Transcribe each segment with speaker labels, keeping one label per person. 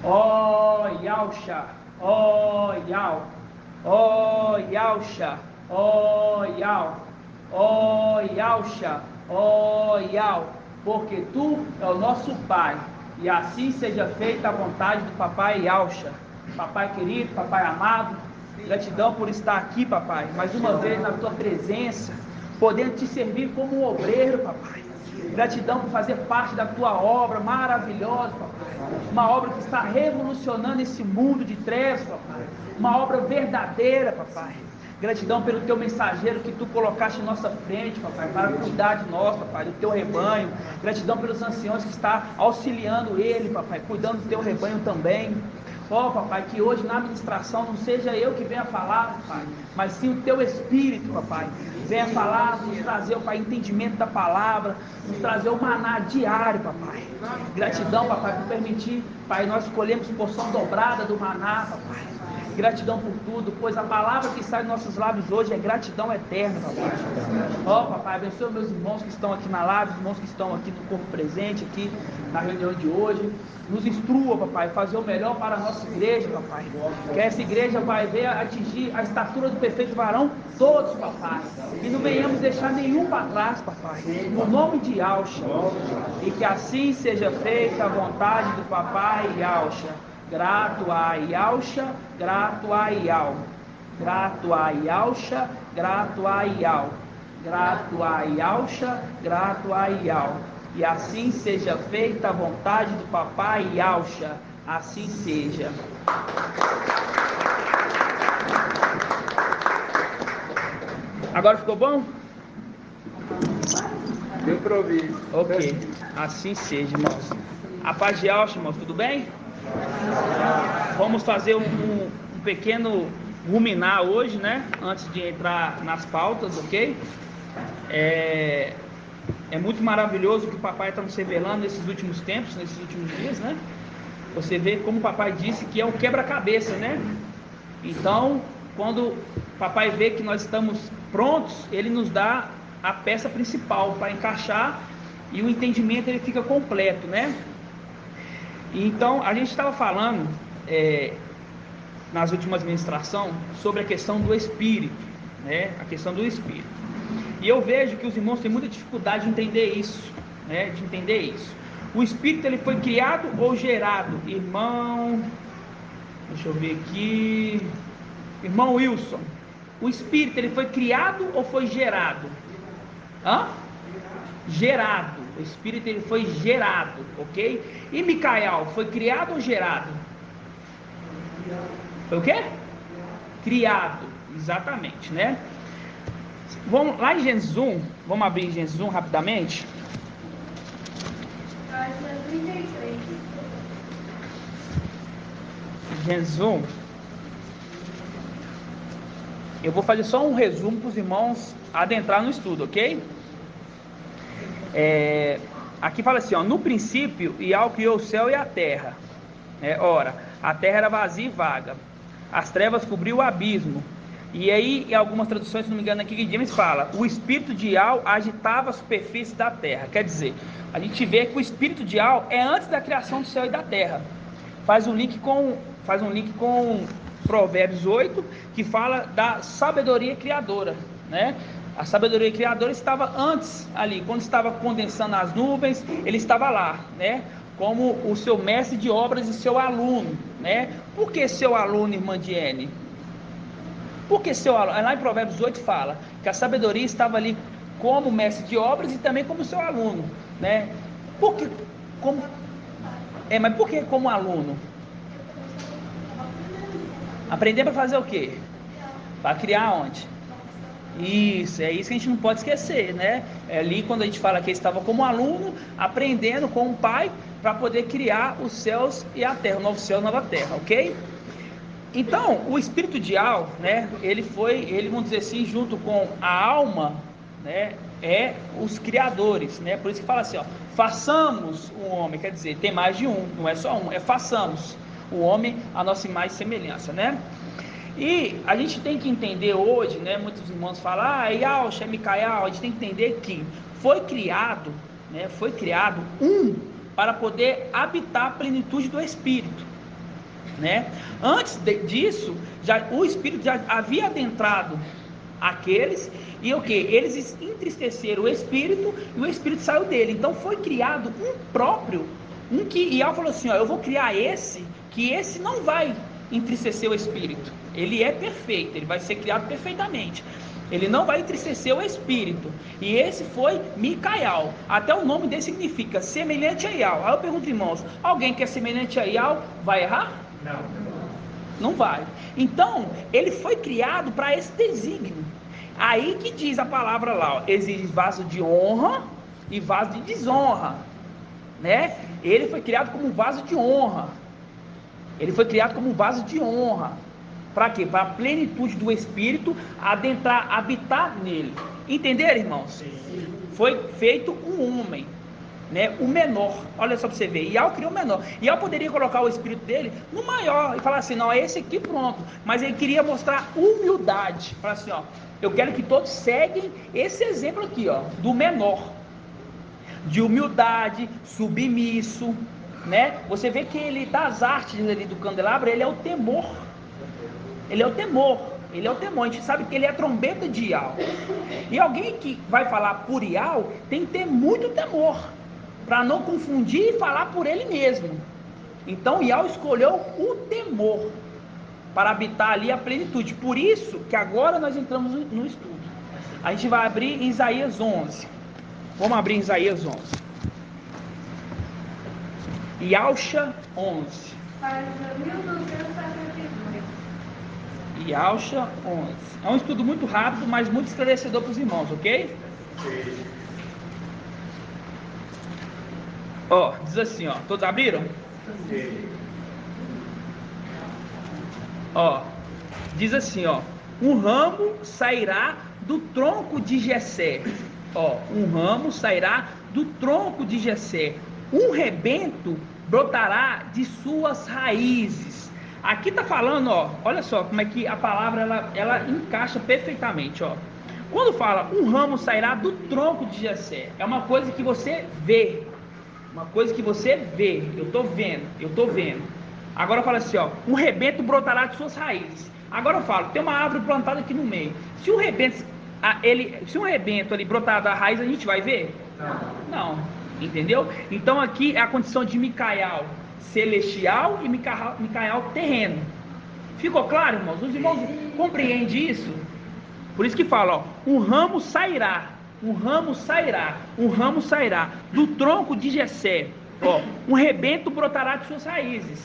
Speaker 1: ó Yausha, ó Yau, ó Yausha, ó Yau, ó Yausha, ó Yau, porque tu é o nosso Pai, e assim seja feita a vontade do Papai Yausha. Papai querido, Papai amado, gratidão por estar aqui, Papai, mais uma vez na tua presença, podendo te servir como um obreiro, Papai. Gratidão por fazer parte da tua obra maravilhosa, Papai. Uma obra que está revolucionando esse mundo de trevas, Papai. Uma obra verdadeira, Papai. Gratidão pelo teu mensageiro que tu colocaste em nossa frente, Papai, para cuidar de nós, Papai, do teu rebanho. Gratidão pelos anciãos que está auxiliando ele, Papai, cuidando do teu rebanho também. Ó, Papai, que hoje na administração não seja eu que venha falar, Papai, mas sim o teu Espírito, Papai, venha falar, nos trazer, Pai, entendimento da palavra, nos trazer o maná diário, Papai. Gratidão, Papai, por permitir, Pai, nós escolhemos porção dobrada do maná, Papai. Gratidão por tudo, pois a palavra que sai dos nossos lábios hoje é gratidão eterna, Papai. Ó, Papai, abençoe meus irmãos que estão aqui na live, os irmãos que estão aqui no corpo presente, aqui na reunião de hoje. Nos instrua, Papai, fazer o melhor para a nossa igreja, Papai. Que essa igreja vai ver atingir a estatura do perfeito varão, todos, Papai. E não venhamos deixar nenhum para trás, Papai. No nome de Yausha. E que assim seja feita a vontade do Papai Yausha. Grato a Yausha, grato a Yau. Grato a Yausha, grato a Yau. Grato a Yausha, grato a Yau. E assim seja feita a vontade do Papai Yausha. Assim seja. Agora ficou bom?
Speaker 2: Deu para ouvir.
Speaker 1: Ok. Assim seja, irmãos. A paz de Yausha, irmãos, tudo bem? Vamos fazer um pequeno ruminar hoje, né? Antes de entrar nas pautas, ok? É muito maravilhoso o que o papai está nos revelando nesses últimos tempos, nesses últimos dias, né? Você vê como o papai disse que é um quebra-cabeça, né? Então, quando o papai vê que nós estamos prontos, ele nos dá a peça principal para encaixar e o entendimento ele fica completo, né? Então, a gente estava falando nas últimas ministrações sobre a questão do Espírito, né? A questão do Espírito. E eu vejo que os irmãos têm muita dificuldade de entender isso, né? De entender isso. O Espírito ele foi criado ou gerado? Irmão, deixa eu ver aqui. Irmão Wilson, o Espírito ele foi criado ou foi gerado? Gerado. O Espírito ele foi gerado, ok? E Micael, foi criado ou gerado? Foi o quê? Criado, exatamente, né? Vamos lá em Gênesis 1, vamos abrir Gênesis 1 rapidamente. Gênesis 1. Eu vou fazer só um resumo para os irmãos adentrar no estudo, ok? Aqui fala assim, ó, no princípio, Yahweh criou o céu e a terra. Ora, a terra era vazia e vaga, as trevas cobriu o abismo. E aí, em algumas traduções, se não me engano, aqui que James fala, o espírito de Yahweh agitava a superfície da terra. Quer dizer, a gente vê que o espírito de Yahweh é antes da criação do céu e da terra. Faz um link com Provérbios 8, que fala da sabedoria criadora, né? A sabedoria criadora estava antes ali, quando estava condensando as nuvens, ele estava lá, né? Como o seu mestre de obras e seu aluno, né? Por que seu aluno, irmã Diene? Porque seu aluno, lá em Provérbios 8 fala que a sabedoria estava ali como mestre de obras e também como seu aluno, né? Mas por que como aluno? Aprender para fazer o quê? Para criar onde? Isso, é isso que a gente não pode esquecer, né? É ali quando a gente fala que ele estava como aluno, aprendendo com o pai, para poder criar os céus e a terra, o novo céu e a nova terra, ok? Então, o espírito de Yahweh, né? Ele vamos dizer assim, junto com a alma, né? Os criadores, né? Por isso que fala assim, ó, façamos um homem, quer dizer, tem mais de um, não é só um, façamos o homem a nossa imagem e semelhança, né? E a gente tem que entender hoje, né? Muitos irmãos falam, Yausha, Micael, a gente tem que entender que foi criado, né? Foi criado para poder habitar a plenitude do Espírito. né? Antes disso, o Espírito já havia adentrado aqueles, e o que? Eles entristeceram o Espírito, e o Espírito saiu dele. Então foi criado um próprio, e Yahweh falou assim, ó, eu vou criar esse, que esse não vai entristecer o Espírito. Ele é perfeito, ele vai ser criado perfeitamente. Ele não vai entristecer o Espírito. E esse foi Micael. Até o nome dele significa semelhante a Yahweh. Aí eu pergunto, irmãos, alguém que é semelhante a Yahweh vai errar? Não vai. Então, ele foi criado para esse desígnio. Aí que diz a palavra lá, ó, exige vaso de honra e vaso de desonra, né? Ele foi criado como um vaso de honra. Ele foi criado como um vaso de honra. Para quê? Para a plenitude do Espírito adentrar, habitar nele. Entenderam, irmãos? Sim. Foi feito um homem, né? O menor. Olha só para você ver. Yahweh criou o menor. Yahweh poderia colocar o Espírito dele no maior e falar assim, não, é esse aqui, pronto. Mas ele queria mostrar humildade. Falar assim, ó, eu quero que todos seguem esse exemplo aqui, ó, do menor. De humildade, submisso, né? Você vê que ele, das artes ali do candelabro, ele é o temor. Ele é o temor, ele é o temor. A gente sabe que ele é a trombeta de Yahweh. E alguém que vai falar por Yahweh tem que ter muito temor, para não confundir e falar por ele mesmo. Então Yahweh escolheu o temor para habitar ali a plenitude. Por isso que agora nós entramos no estudo. A gente vai abrir em Isaías 11. Vamos abrir em Isaías 11. Yahusha 11.
Speaker 2: Página 1272.
Speaker 1: Yahusha 11. É um estudo muito rápido, mas muito esclarecedor para os irmãos, ok? Ó, diz assim, ó. Todos abriram? Ó, diz assim, ó. Um ramo sairá do tronco de Jessé. Ó, um ramo sairá do tronco de Jessé. Um rebento brotará de suas raízes. Aqui está falando, ó, olha só como é que a palavra ela encaixa perfeitamente, ó. Quando fala um ramo sairá do tronco de Jessé, é uma coisa que você vê, uma coisa que você vê. Eu estou vendo. Agora fala assim, ó, um rebento brotará de suas raízes. Agora eu falo, tem uma árvore plantada aqui no meio. Se um rebento ali brotar da raiz, a gente vai ver? Não. Entendeu? Então aqui é a condição de Micael celestial e Micael terreno. Ficou claro, irmãos? Os irmãos compreendem isso? Por isso que fala, ó, um ramo sairá do tronco de Jessé, ó, um rebento brotará de suas raízes,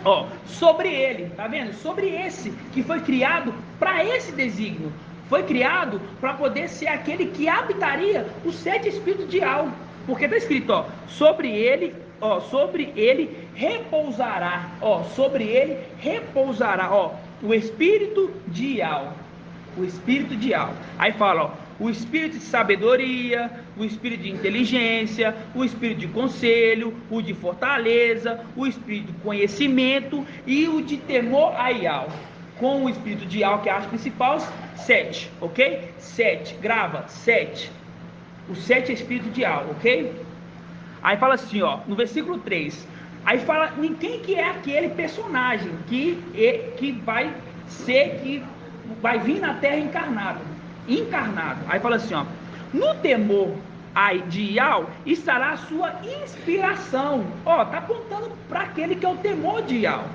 Speaker 1: ó, sobre ele, tá vendo? Sobre esse que foi criado para esse desígnio, foi criado para poder ser aquele que habitaria os 7 espíritos de Yahweh, porque está escrito, ó, sobre ele repousará, ó, o espírito de Yahweh, Aí fala, ó, o espírito de sabedoria, o espírito de inteligência, o espírito de conselho, o de fortaleza, o espírito de conhecimento e o de temor a Yahweh. Com o espírito de Yahweh, que é a arte principal, 7, ok? 7, grava, 7. O 7 é espírito de Yahweh, ok? Aí fala assim, ó, no versículo 3. Aí fala em quem que é aquele personagem que vai vir na terra encarnado. Aí fala assim, ó, no temor de Yahweh estará a sua inspiração. Ó, tá apontando para aquele que é o temor de Yahweh.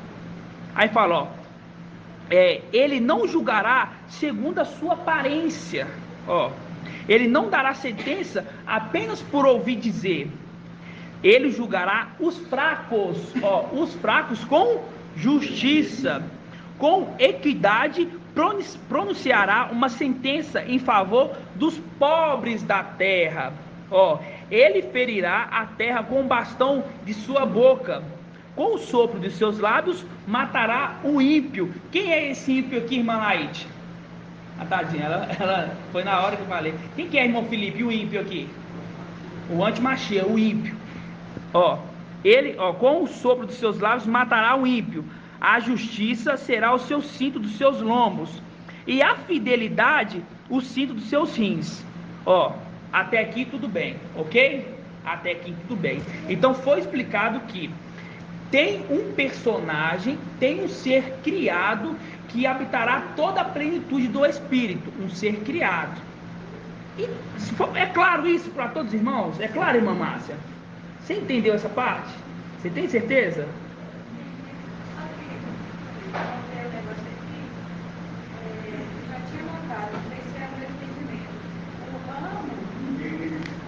Speaker 1: Aí fala, ó, ele não julgará segundo a sua aparência. Ó, ele não dará sentença apenas por ouvir dizer. Ele julgará os fracos, ó, os fracos com justiça, com equidade pronunciará uma sentença em favor dos pobres da terra. Ó, ele ferirá a terra com o bastão de sua boca, com o sopro de seus lábios matará o ímpio. Quem é esse ímpio aqui, irmã Laide? Ah, tadinha, ela foi na hora que eu falei. Quem que é, irmão Felipe, o ímpio aqui? O antimachia, o ímpio. Ó, ele, ó, com o sopro dos seus lábios matará o ímpio. A justiça será o seu cinto dos seus lombos, e a fidelidade o cinto dos seus rins. Ó, até aqui tudo bem, ok? Até aqui tudo bem. Então foi explicado que tem um personagem, tem um ser criado que habitará toda a plenitude do Espírito, um ser criado. E é claro isso para todos os irmãos? É claro, irmã Márcia? Você entendeu essa parte? Você tem certeza?
Speaker 2: Já tinha montado, não sei se é o meu entendimento. O ramo,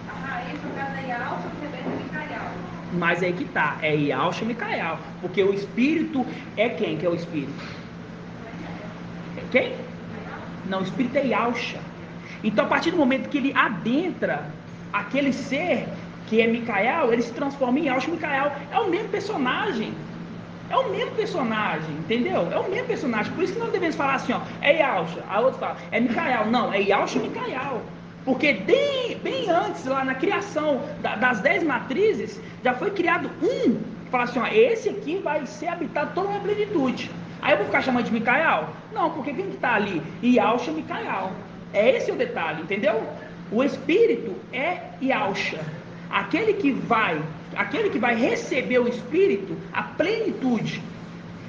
Speaker 2: a raiz, no caso da Yalcha, o rebento é Micaial.
Speaker 1: Mas aí que tá, é Yalcha e Micael, porque o Espírito é quem que é o Espírito? É quem? Não, o Espírito é Yalcha. Então a partir do momento que ele adentra aquele ser que é Micael, ele se transforma em Yalcha e Micael, é o mesmo personagem. É o mesmo personagem, entendeu? É o mesmo personagem. Por isso que nós devemos falar assim, ó, é Yalcha. A outra fala, é Micael. Não, é Yalcha e Micael. Porque bem antes, lá na criação das 10 matrizes, já foi criado um. Fala assim, ó, esse aqui vai ser habitado toda uma plenitude. Aí eu vou ficar chamando de Micael? Não, porque quem que está ali? Yalcha e Micael. É esse o detalhe, entendeu? O Espírito é Yalcha. Aquele que vai receber o Espírito, a plenitude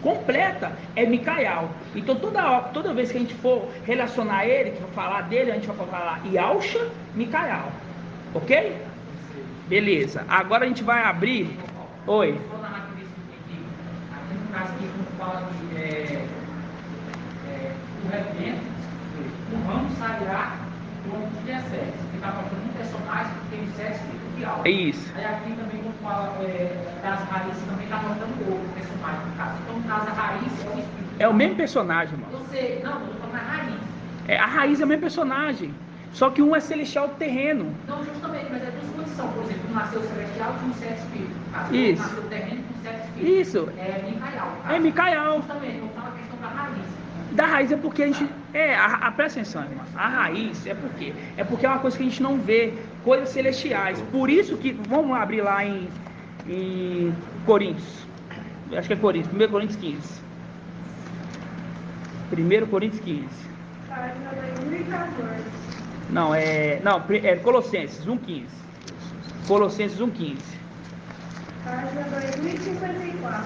Speaker 1: completa, é Micael. Então toda vez que a gente for relacionar ele, que for falar dele, a gente vai falar Yalcha, Micael. Ok? Beleza. Agora a gente vai abrir. Oi.
Speaker 3: Aqui no caso aqui, quando fala de o rebento, o ramo sairá do ano de excesso. Porque está falando um personagem que tem sexo e alto.
Speaker 1: É isso.
Speaker 3: Aí aqui também, quando fala das raízes, também está mostrando outro personagem, no caso. Então, no caso, a raiz é o espírito.
Speaker 1: É o mesmo personagem, mano.
Speaker 3: Você, não, eu estou falando a raiz.
Speaker 1: A raiz é o mesmo personagem. Só que um é celestial terreno.
Speaker 3: Não, justamente, mas é duas condições. Por exemplo, um nasceu celestial com sete espíritos. No caso,
Speaker 1: Isso.
Speaker 3: Nasceu terreno com sete espíritos.
Speaker 1: Isso.
Speaker 3: É Micael. no caso.
Speaker 1: É Micael.
Speaker 3: Justamente, não fala a questão da raiz.
Speaker 1: Da raiz é porque a gente. Presta atenção, irmã. A raiz é por quê? É porque é uma coisa que a gente não vê, coisas celestiais. Por isso que. Vamos abrir lá em Coríntios. Acho que é Coríntios, 1 Coríntios 15. 1 Coríntios 15.
Speaker 2: Página 2014.
Speaker 1: Não, é Colossenses 1,15. Colossenses 1,15.
Speaker 2: Página 2054.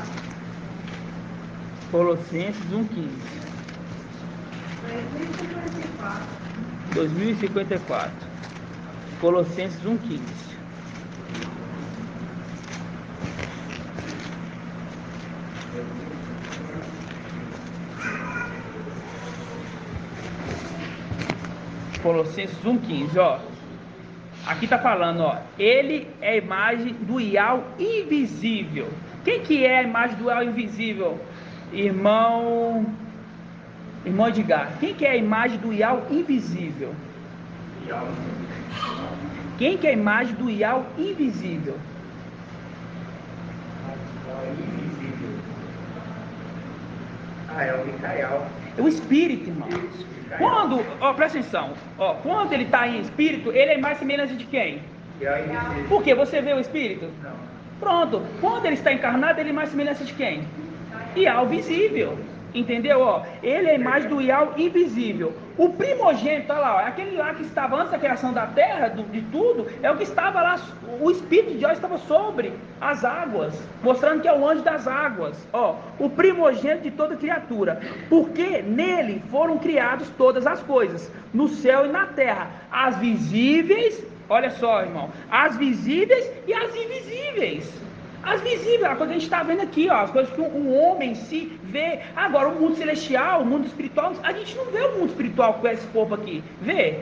Speaker 1: Colossenses 1,15.
Speaker 2: 2054.
Speaker 1: 2054. Colossenses 1,15. Colossenses 1,15, ó. Aqui tá falando, ó. Ele é a imagem do Ial invisível. Quem que é a imagem do Ial invisível? Irmão Edgar. Quem que é a imagem do Ial invisível? Quem que é a imagem do Ial invisível?
Speaker 4: É o Micael.
Speaker 1: É o espírito, irmão. Quando, presta atenção, quando ele está em espírito, ele é mais semelhante de quem? Por quê? Você vê o espírito?
Speaker 4: Não.
Speaker 1: Pronto. Quando ele está encarnado, ele é mais semelhança de quem? Ial visível. Entendeu? Ele é a imagem do Ial invisível. O primogênito, olha lá, aquele lá que estava antes da criação da terra, de tudo, é o que estava lá. O Espírito de Deus estava sobre as águas, mostrando que é o anjo das águas. O primogênito de toda criatura. Porque nele foram criadas todas as coisas, no céu e na terra, as visíveis, olha só, irmão, as visíveis e as invisíveis. As visíveis, a coisa que a gente está vendo aqui, as coisas que um homem se vê. Agora, o mundo celestial, o mundo espiritual, a gente não vê o mundo espiritual com esse corpo aqui. Vê?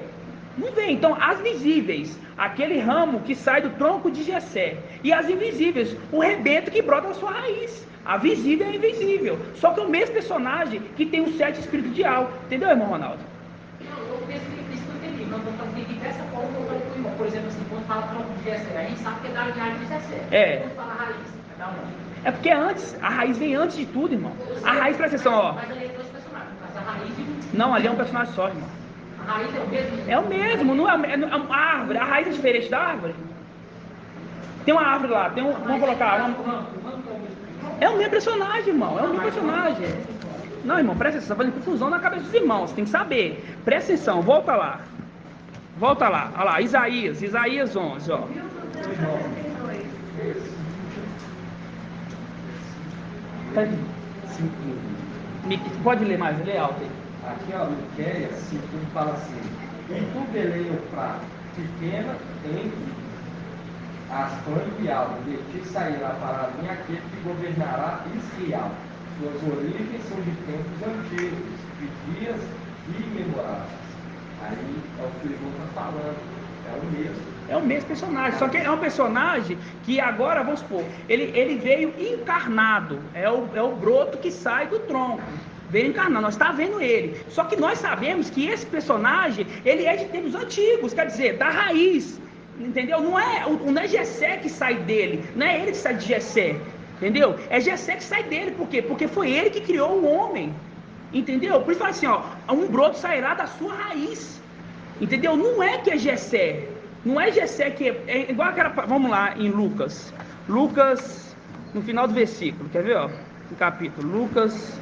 Speaker 1: Não vê. Então, as visíveis, aquele ramo que sai do tronco de Jessé. E as invisíveis, o rebento que brota da sua raiz. A visível é invisível. Só que é o mesmo personagem que tem os 7 espíritos de Ial. Entendeu, irmão Ronaldo?
Speaker 3: Não, eu penso que isso eu entendi. Não estou falando que dessa forma eu falei com o irmão. Por exemplo, assim, quando fala tronco de Jessé, a gente sabe que é da linhagem de Jessé. Quando fala raiz, é da onde?
Speaker 1: É porque antes, a raiz vem antes de tudo, irmão. A raiz, presta atenção,
Speaker 3: Mas ali é dois personagens. Mas a raiz e
Speaker 1: Não, ali é um personagem só, irmão.
Speaker 3: a raiz é o mesmo?
Speaker 1: É o mesmo, não é a árvore. A raiz é diferente da árvore. Tem uma árvore lá, vamos colocar. É o mesmo personagem, irmão. É o mesmo personagem. Não, irmão, presta atenção, tá fazendo confusão na cabeça dos irmãos. Tem que saber. Presta atenção, volta lá. Volta lá. Olha lá, Isaías 11, ó.
Speaker 2: 1272.
Speaker 5: 5,15.
Speaker 1: Pode ler mais, lê alto aí.
Speaker 5: Aqui, ó, Miqueias 5,1 fala assim: e tu, Belém, Eufrate, pequena entre as pães e almas, de ti sairá para mim aquele que governará Israel. Suas origens são de tempos antigos, de dias imemoráveis. Aí é o que o irmão está falando, é o mesmo.
Speaker 1: É o mesmo personagem, só que é um personagem que agora, vamos supor, ele veio encarnado, é o broto que sai do tronco, veio encarnado, nós estamos vendo ele, só que nós sabemos que esse personagem, ele é de tempos antigos, quer dizer, da raiz, entendeu? Não é Jessé que sai dele, não é ele que sai de Jessé, entendeu? É Jessé que sai dele, por quê? Porque foi ele que criou o homem, entendeu? Por isso fala assim, ó, um broto sairá da sua raiz, entendeu? Não é que é Jessé. Não é Jessé que é igual aquela. Vamos lá em Lucas. Lucas, no final do versículo, quer ver? Ó, no capítulo. Lucas.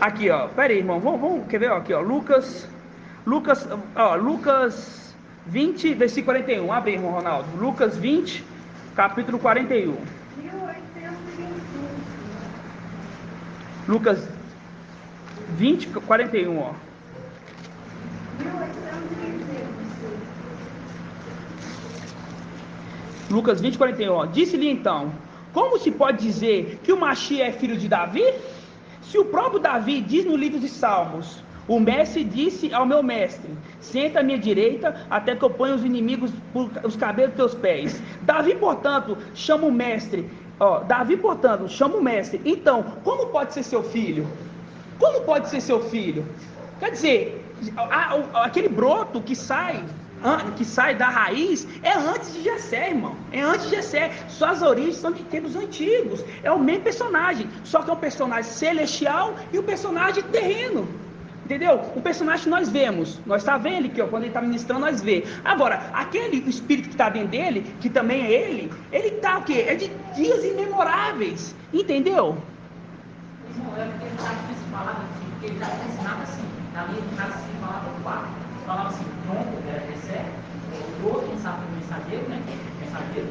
Speaker 1: Aqui, ó. Pera aí, irmão. Vamos, quer ver? Ó, aqui, ó. Lucas 20, versículo 41. Abre aí, irmão Ronaldo. Lucas 20, capítulo 41.
Speaker 2: 1825.
Speaker 1: Lucas 20, 41, ó.
Speaker 2: 1825.
Speaker 1: Lucas 20, 41, ó. Disse-lhe então: como se pode dizer que o Machia é filho de Davi? Se o próprio Davi diz no livro de Salmos: o mestre disse ao meu mestre: senta à minha direita, até que eu ponha os inimigos por os cabelos dos teus pés. Davi, portanto, chama o mestre. Então, como pode ser seu filho? Como pode ser seu filho? Quer dizer, aquele broto que sai da raiz é antes de Jessé, irmão. É antes de Jessé. Suas origens são de tempos antigos. É o mesmo personagem, só que é um personagem celestial e um personagem terreno. Entendeu? O personagem que nós vemos, nós está vendo aqui, ó, quando ele está ministrando, nós vê. Agora, aquele espírito que está dentro dele, que também é ele está o quê? É de dias imemoráveis. Entendeu?
Speaker 3: É porque ele está aqui falando assim, porque ele está ensinado assim. Na minha casa se falava o quarto, falava assim, tronco, Jessé, o outro, quem sabe, o mensageiro, né? Mensageiro.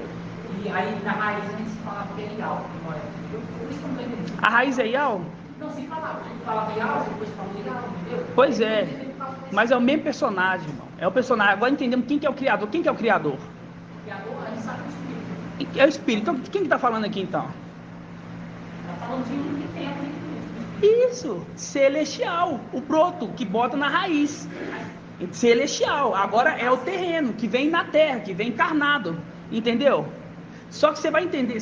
Speaker 3: E aí na raiz a gente se falava que é Ial. Por isso que eu não estou entendendo.
Speaker 1: A raiz é Ial?
Speaker 3: Não, se falava. A gente falava Ial, depois falava Ial, entendeu?
Speaker 1: Pois é. Mas é o mesmo personagem, irmão. É o personagem. Agora entendemos quem que é o criador. Quem que é o criador?
Speaker 3: O criador, a gente sabe o espírito.
Speaker 1: É o espírito. Então, quem que está falando aqui então?
Speaker 3: Está falando de um que tem, né?
Speaker 1: Isso, celestial, o broto que bota na raiz, celestial. Agora é o terreno que vem na terra, que vem encarnado, entendeu? Só que você vai entender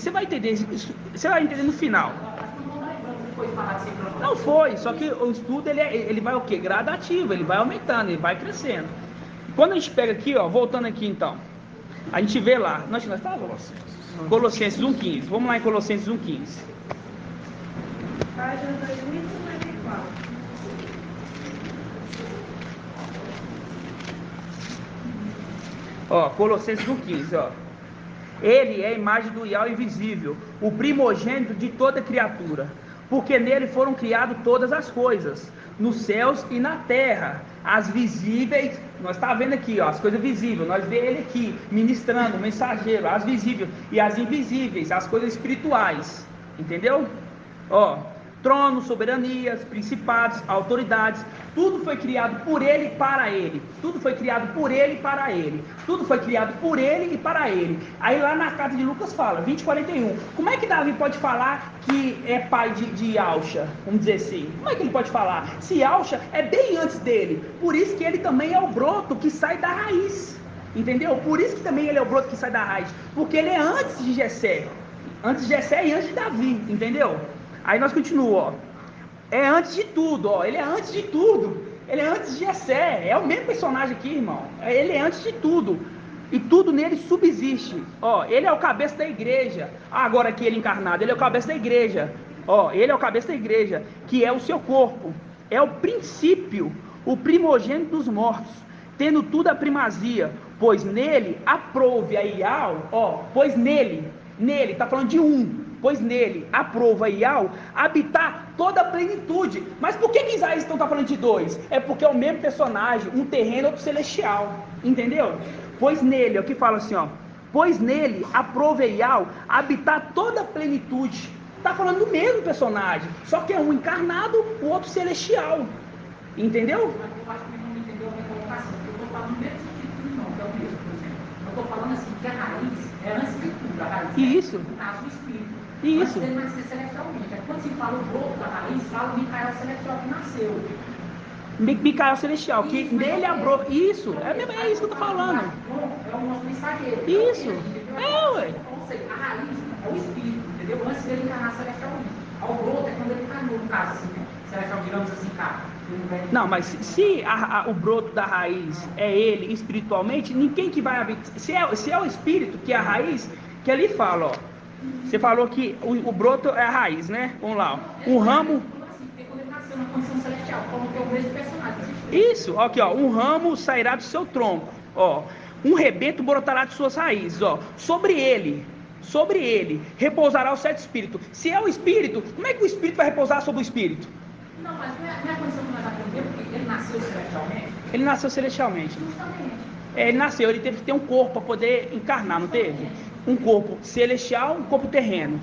Speaker 1: no final. Não foi, só que o estudo ele vai o quê? Gradativo, ele vai aumentando, ele vai crescendo. Quando a gente pega aqui, ó, voltando aqui então, a gente vê lá, nós estávamos Colossenses 1,15. Vamos lá em Colossenses 1,15.
Speaker 2: Página 2054.
Speaker 1: Ó, Colossenses 1,15, ó. Ele é a imagem do Ial invisível, o primogênito de toda criatura, porque nele foram criadas todas as coisas, nos céus e na terra, as visíveis, nós estamos vendo aqui, ó, as coisas visíveis, nós vemos ele aqui, ministrando, mensageiro, as visíveis e as invisíveis, as coisas espirituais, entendeu? Ó, tronos, soberanias, principados, autoridades, tudo foi criado por ele e para ele. Tudo foi criado por ele e para ele. Tudo foi criado por ele e para ele. Aí lá na carta de Lucas fala, 20:41. Como é que Davi pode falar que é pai de Alxa? Vamos dizer assim. Como é que ele pode falar? Se Alxa é bem antes dele. Por isso que ele também é o broto que sai da raiz. Entendeu? Por isso que também ele é o broto que sai da raiz. Porque ele é antes de Jessé. Antes de Jessé e antes de Davi. Entendeu? Aí nós continuamos, ó. É antes de tudo, ó. Ele é antes de tudo. Ele é antes de Jessé. É o mesmo personagem aqui, irmão. Ele é antes de tudo. E tudo nele subsiste. Ó, ele é o cabeça da igreja. Agora aqui ele encarnado, ele é o cabeça da igreja. Ó, ele é o cabeça da igreja, que é o seu corpo. É o princípio, o primogênito dos mortos, tendo tudo a primazia, pois nele aprouve a Ial, ó, pois nele, tá falando de um. Pois nele, aprova Ial, habitar toda a plenitude. Mas por que Isaías não está falando de dois? É porque é o mesmo personagem, um terreno e outro celestial. Entendeu? Pois nele, aqui fala assim, ó. pois nele aproveial habitar toda a plenitude. Está falando do mesmo personagem, só que é um encarnado, o outro celestial. Entendeu?
Speaker 3: Mas eu acho que ele não entendeu a minha colocação. Eu estou falando mesmo sentido do irmão, que é o mesmo, por exemplo. Eu estou falando assim que a raiz é antes de tudo. A raiz
Speaker 1: Isso.
Speaker 3: no caso do espírito.
Speaker 1: Isso.
Speaker 3: Antes dele nascer celestialmente. Quando se fala o broto da raiz, fala o Micael celestial que nasceu.
Speaker 1: Micael celestial, que nele abrou. Isso, é isso que eu estou falando.
Speaker 3: É o nosso mensageiro.
Speaker 1: Isso. Ué.
Speaker 3: Ou seja, a raiz é o espírito, entendeu? Antes dele encarnar celestialmente. O broto é quando ele encarnou, no caso assim, né? Celestial, digamos assim, cara.
Speaker 1: Não, mas se o broto da raiz é ele espiritualmente, ninguém que vai habitar. Se é o espírito que é a raiz, que ali fala, ó. Você falou que o broto é a raiz, né? Vamos lá, ó. Um ramo.
Speaker 3: Porque quando ele nasceu na condição celestial, como que é o mesmo personagem.
Speaker 1: Isso, ó, aqui, ó. Um ramo sairá do seu tronco, ó. Um rebento brotará de suas raízes, ó. Sobre ele repousará o certo espírito. Se é o espírito, como é que o espírito vai repousar sobre o espírito?
Speaker 3: Não, mas não é a condição que nós aprendemos, porque ele nasceu celestialmente.
Speaker 1: Ele nasceu celestialmente.
Speaker 3: Justamente.
Speaker 1: Ele nasceu, ele teve que ter um corpo para poder encarnar, não teve? Um corpo celestial, um corpo terreno.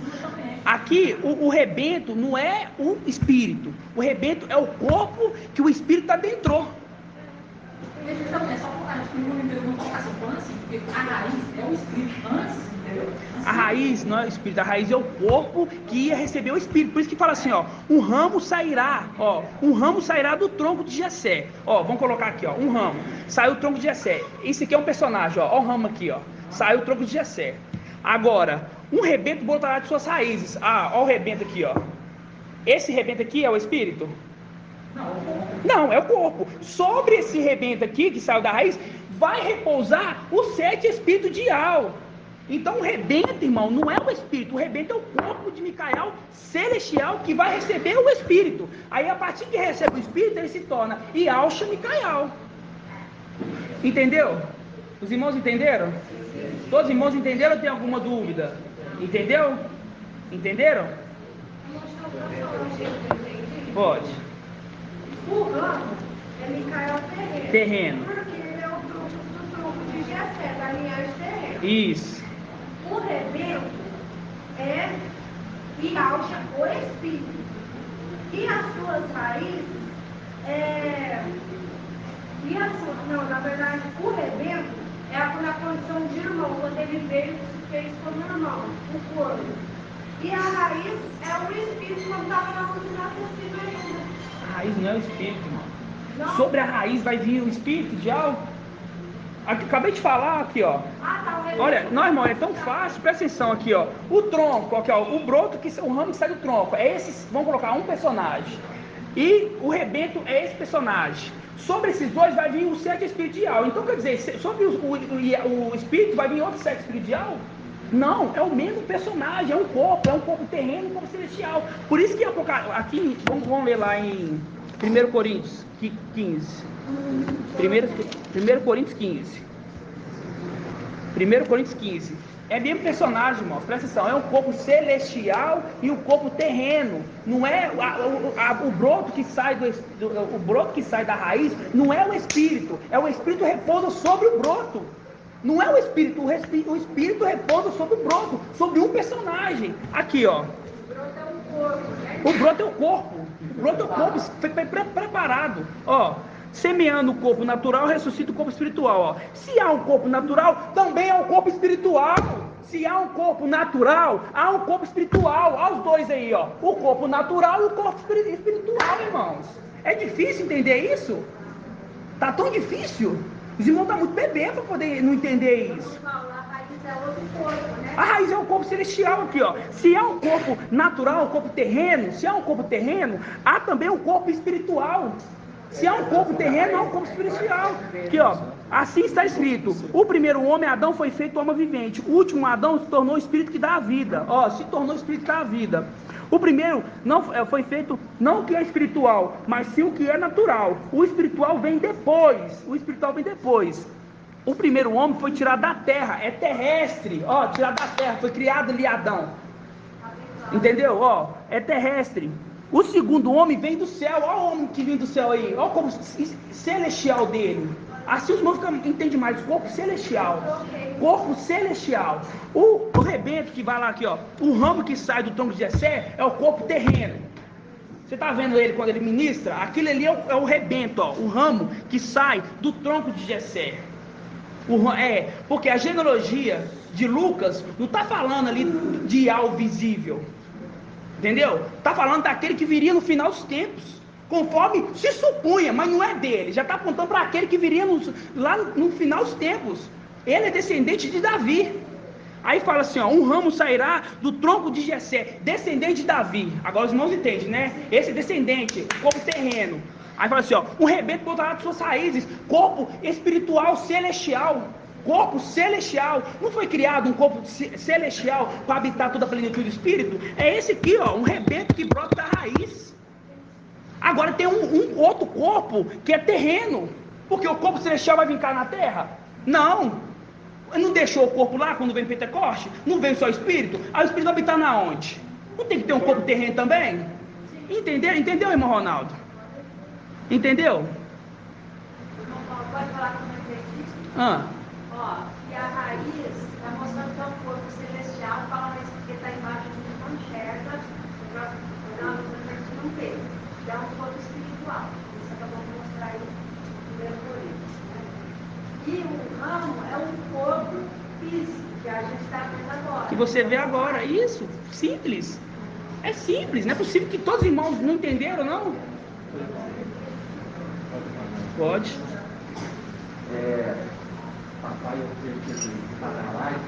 Speaker 1: Aqui, o rebento não é o espírito. O rebento é o corpo que o espírito adentrou.
Speaker 3: Então, é só por acho que não me perguntou falando assim, porque a raiz é o espírito antes, entendeu?
Speaker 1: A raiz não é o espírito, a raiz é o corpo que ia receber o espírito. Por isso que fala assim, ó, um ramo sairá do tronco de Jessé. Ó, vamos colocar aqui, ó, um ramo, saiu o tronco de Jessé. Esse aqui é um personagem, ó o ramo aqui, ó, saiu o tronco de Jessé. Agora, um rebento brotará de suas raízes. Ó o rebento aqui, ó. Esse rebento aqui é o espírito? Não, é o corpo. Sobre esse rebento aqui, que saiu da raiz, vai repousar o 7 espírito dial. Então o rebento, irmão, não é o espírito. O rebento é o corpo de Micael celestial que vai receber o espírito. Aí a partir que recebe o espírito, ele se torna Yalcha Micael. Entendeu? Os irmãos entenderam? Todos os irmãos entenderam ou tem alguma dúvida? Entendeu? Entenderam? Pode.
Speaker 2: O ramo é Micael
Speaker 1: Terreno.
Speaker 2: Porque ele é o grupo do tronco de Jessé, da linhagem terrena.
Speaker 1: Isso.
Speaker 2: O rebento é Yalcha, o espírito. E as suas raízes na verdade, o rebento é na condição de irmão, quando ele veio se fez como irmão, o corpo. E a raiz é o espírito quando estava na condição ainda.
Speaker 1: A raiz não é o espírito, irmão.
Speaker 2: Não.
Speaker 1: Sobre a raiz vai vir o espírito de algo. Acabei de falar aqui, ó. Olha, não, irmão, é tão fácil, presta atenção aqui, ó. O tronco, aqui, ó, o broto, o ramo que sai do tronco. É esse, vamos colocar um personagem. E o rebento é esse personagem. Sobre esses dois vai vir o 7 espiritual. Então, quer dizer, sobre o espírito vai vir outro 7 espiritual? Não, é o mesmo personagem, é um corpo terreno, um corpo celestial. Por isso que aqui, vamos ler lá em 1 Coríntios 15. 1 Coríntios 15. 1 Coríntios 15. É mesmo personagem, irmãos, presta atenção. É um corpo celestial e um corpo terreno. Não é o broto que sai o broto que sai da raiz, não é o espírito. É o espírito repousa sobre o broto. Não é o espírito repousa sobre o broto, sobre um personagem. Aqui, ó. O broto é o corpo. O broto é o corpo preparado. Ó. Semeando o corpo natural, ressuscita o corpo espiritual. Ó. Se há um corpo natural, também há um corpo espiritual. Se há um corpo natural, há um corpo espiritual. Olha os dois aí, ó. O corpo natural e o corpo espiritual, irmãos. É difícil entender isso? Tá tão difícil? Os irmãos estão muito bebê para poder não entender isso. A raiz é o corpo celestial aqui, ó. Se há um corpo natural, um corpo terreno, há também um corpo espiritual. Se há um corpo terreno, há um corpo espiritual. Aqui, ó. Assim está escrito: o primeiro homem, Adão, foi feito alma vivente. O último Adão se tornou o espírito que dá a vida. Ó, se tornou o espírito que dá a vida. O primeiro não foi feito, não o que é espiritual, mas sim o que é natural. O espiritual vem depois. O primeiro homem foi tirado da terra, é terrestre. Ó, tirado da terra, foi criado ali Adão. Entendeu? Ó, é terrestre. O segundo homem vem do céu. Olha o homem que vem do céu aí. Olha como celestial dele. Assim os irmãos entendem mais. Corpo celestial. Corpo celestial. O rebento que vai lá aqui, ó. O ramo que sai do tronco de Jessé é o corpo terreno. Você está vendo ele quando ele ministra? Aquilo ali é o rebento, ó. O ramo que sai do tronco de Jessé. Porque a genealogia de Lucas não está falando ali de algo visível. Entendeu? Está falando daquele que viria no final dos tempos. Conforme se supunha, mas não é dele. Já está apontando para aquele que viria lá no final dos tempos. Ele é descendente de Davi. Aí fala assim, ó, um ramo sairá do tronco de Jessé, descendente de Davi. Agora os irmãos entendem, né? Esse descendente, corpo terreno. Aí fala assim, ó, um rebento botará de suas raízes, corpo espiritual celestial. Corpo celestial. Não foi criado um corpo celestial para habitar toda a plenitude do Espírito? É esse aqui, ó, um rebento que brota da raiz. Agora tem um outro corpo que é terreno. Porque o corpo celestial vai vir cá na terra? Não. Não deixou o corpo lá quando veio Pentecoste? Não veio só o Espírito? Aí o Espírito vai habitar na onde? Não tem que ter um corpo terreno também? Entendeu, irmão Ronaldo? Entendeu?
Speaker 2: Pode falar como é que
Speaker 1: Ah.
Speaker 2: Ó, e a raiz está mostrando que é um corpo celestial, fala isso porque está embaixo de uma enxerga, não vê. É um corpo espiritual. Isso acabou de mostrar aí no 1 Coríntios. Né? E o ramo é um corpo físico, que a gente está vendo agora.
Speaker 1: Que você vê agora. Isso, simples. É simples, não é possível que todos os irmãos não entenderam, não? Pode.
Speaker 5: Papai, eu creio que ele está na live,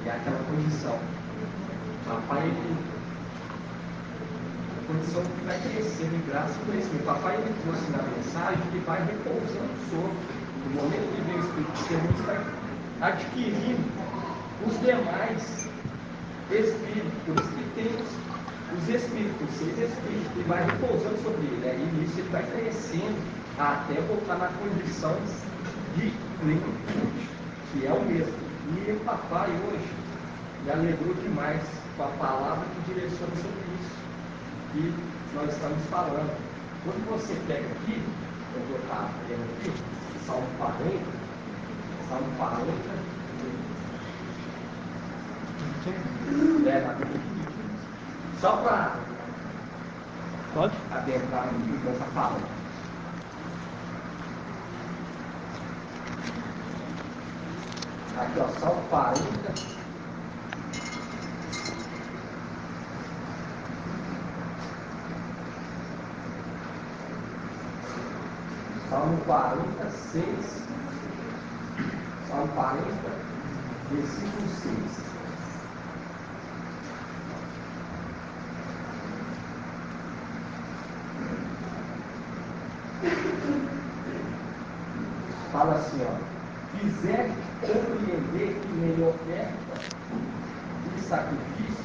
Speaker 5: é aquela condição. Papai, a condição que vai crescendo em graça e conhecimento. Papai, ele trouxe na mensagem que vai repousando sobre. No momento que vem o Espírito Santo, vai adquirindo os demais espíritos. Por isso que temos os espíritos, 6 espíritos, que vai repousando sobre ele. Aí nisso ele vai crescendo até voltar na condição de plenitude, que é o mesmo. E o papai hoje me alegrou demais com a palavra que direciona sobre isso que nós estamos falando. Quando você pega aqui, eu vou estar lendo aqui, Salmo 40, só para adentrar no que essa fala. Aqui, ó, Salmo 40. Salmo 46. Salmo 40, versículo 6. Fala assim, ó. Fizeste compreender que nem oferta e sacrifício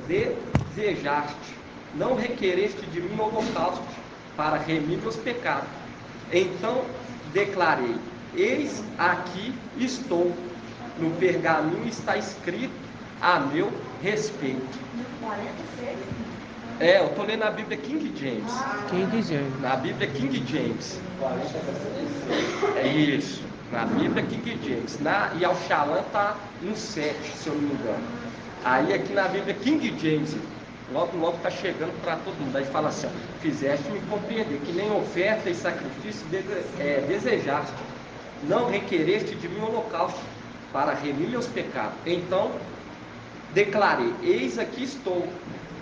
Speaker 5: desejaste, não requereste de mim holocausto para remir meus pecados. Então declarei: eis aqui estou, no pergaminho está escrito a meu respeito.
Speaker 2: 46?
Speaker 5: Eu estou lendo a Bíblia King James.
Speaker 1: King James.
Speaker 5: Na Bíblia King James. É isso. Na Bíblia King James. E ao Shalom está no 7, se eu não me engano. Aí aqui na Bíblia King James, logo está chegando para todo mundo. Aí fala assim, ó, fizeste-me compreender que nem oferta e sacrifício desejaste, não requereste de mim holocausto para remir meus pecados. Então declarei: eis aqui estou,